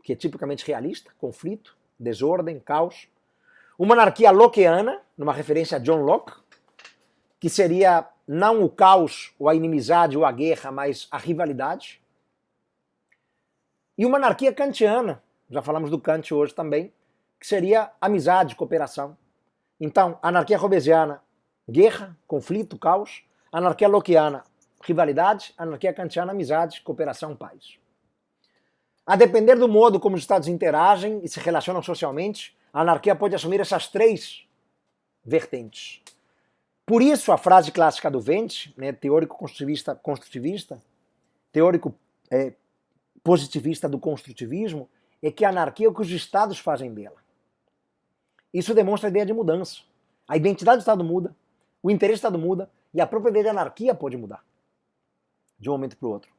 que é tipicamente realista, conflito, desordem, caos. Uma anarquia lockeana, numa referência a John Locke, que seria não o caos, ou a inimizade, ou a guerra, mas a rivalidade. E uma anarquia kantiana, já falamos do Kant hoje também, que seria amizade, cooperação. Então, anarquia hobbesiana, guerra, conflito, caos. Anarquia lockeana, rivalidade. Anarquia kantiana, amizade, cooperação, paz. A depender do modo como os Estados interagem e se relacionam socialmente, a anarquia pode assumir essas três vertentes. Por isso, a frase clássica do Wendt, né, teórico construtivista, teórico positivista do construtivismo, é que a anarquia é o que os Estados fazem dela. Isso demonstra a ideia de mudança. A identidade do Estado muda, o interesse do Estado muda, e a própria ideia de anarquia pode mudar de um momento para o outro.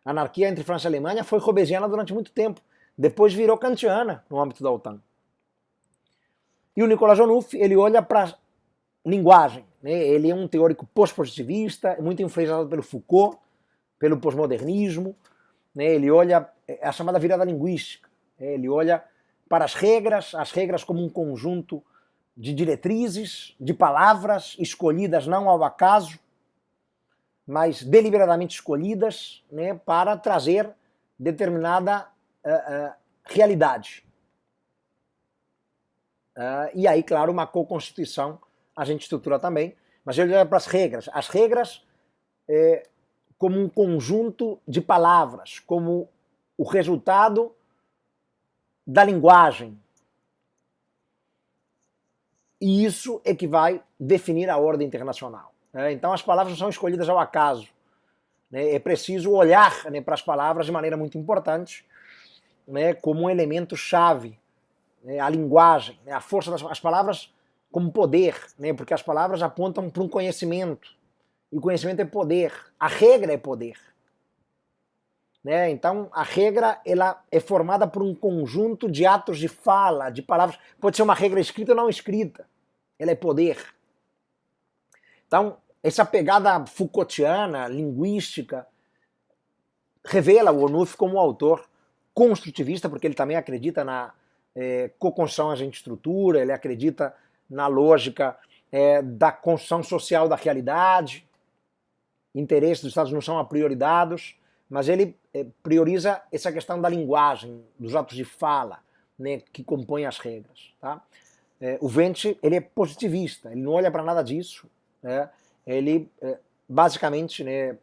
A anarquia entre França e Alemanha foi hobbesiana durante muito tempo, depois virou kantiana no âmbito da OTAN. E o Nicolas Onuf, ele olha para a linguagem, né? Ele é um teórico pós-positivista, muito influenciado pelo Foucault, pelo pós-modernismo, né? Ele olha a chamada virada linguística, né? Ele olha para as regras como um conjunto de diretrizes, de palavras escolhidas não ao acaso, mas deliberadamente escolhidas, né, para trazer determinada realidade. E aí, claro, uma co-constituição a gente estrutura também, mas ele olha para as regras como um conjunto de palavras, como o resultado da linguagem. E isso é que vai definir a ordem internacional. Então as palavras não são escolhidas ao acaso. É preciso olhar, né, para as palavras de maneira muito importante, né, como um elemento chave. A linguagem, a força das palavras como poder, né, porque as palavras apontam para um conhecimento. E o conhecimento é poder. A regra é poder. Né? Então a regra ela é formada por um conjunto de atos de fala, de palavras. Pode ser uma regra escrita ou não escrita. Ela é poder. Então, essa pegada Foucaultiana, linguística, revela o Onuf como um autor construtivista, porque ele também acredita na co-construção agente estrutura, ele acredita na lógica da construção social da realidade, interesses dos Estados não são a priori dados, mas ele prioriza essa questão da linguagem, dos atos de fala, né, que compõem as regras. Tá? O Wendt ele é positivista, ele não olha para nada disso, né? Ele basicamente, né,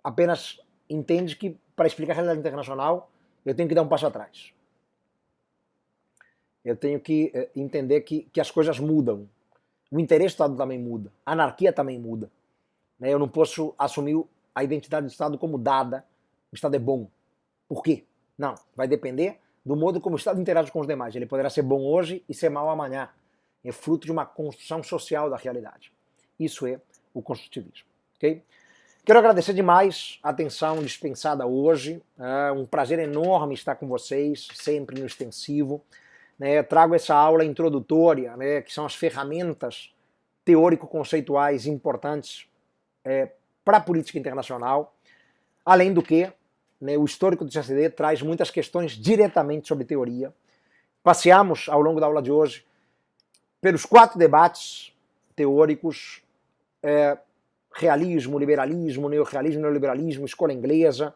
apenas entende que para explicar a realidade internacional eu tenho que dar um passo atrás. Eu tenho que entender que as coisas mudam. O interesse do Estado também muda. A anarquia também muda. Né? Eu não posso assumir a identidade do Estado como dada. O Estado é bom. Por quê? Não. Vai depender do modo como o Estado interage com os demais. Ele poderá ser bom hoje e ser mau amanhã. É fruto de uma construção social da realidade. Isso é o construtivismo. Okay? Quero agradecer demais a atenção dispensada hoje. É um prazer enorme estar com vocês, sempre no extensivo. Trago essa aula introdutória, que são as ferramentas teórico-conceituais importantes para a política internacional. Além do que, o histórico do CACD traz muitas questões diretamente sobre teoria. Passeamos, ao longo da aula de hoje, pelos 4 debates teóricos, realismo, liberalismo, neorrealismo, neoliberalismo, escola inglesa,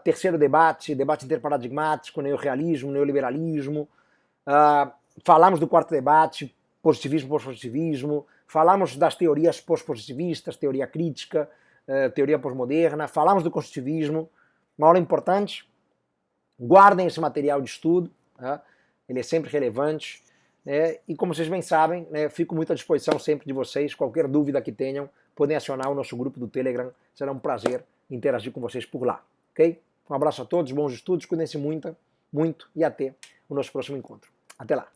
terceiro debate interparadigmático, neorrealismo, neoliberalismo, falamos do 4º debate, positivismo, pós-positivismo, falamos das teorias pós-positivistas, teoria crítica, teoria pós-moderna, falamos do construtivismo, uma aula importante. Guardem esse material de estudo, ele é sempre relevante, e como vocês bem sabem, fico muito à disposição sempre de vocês, qualquer dúvida que tenham, podem acionar o nosso grupo do Telegram, será um prazer interagir com vocês por lá, ok? Um abraço a todos, bons estudos, cuidem-se muito e até o nosso próximo encontro. Até lá!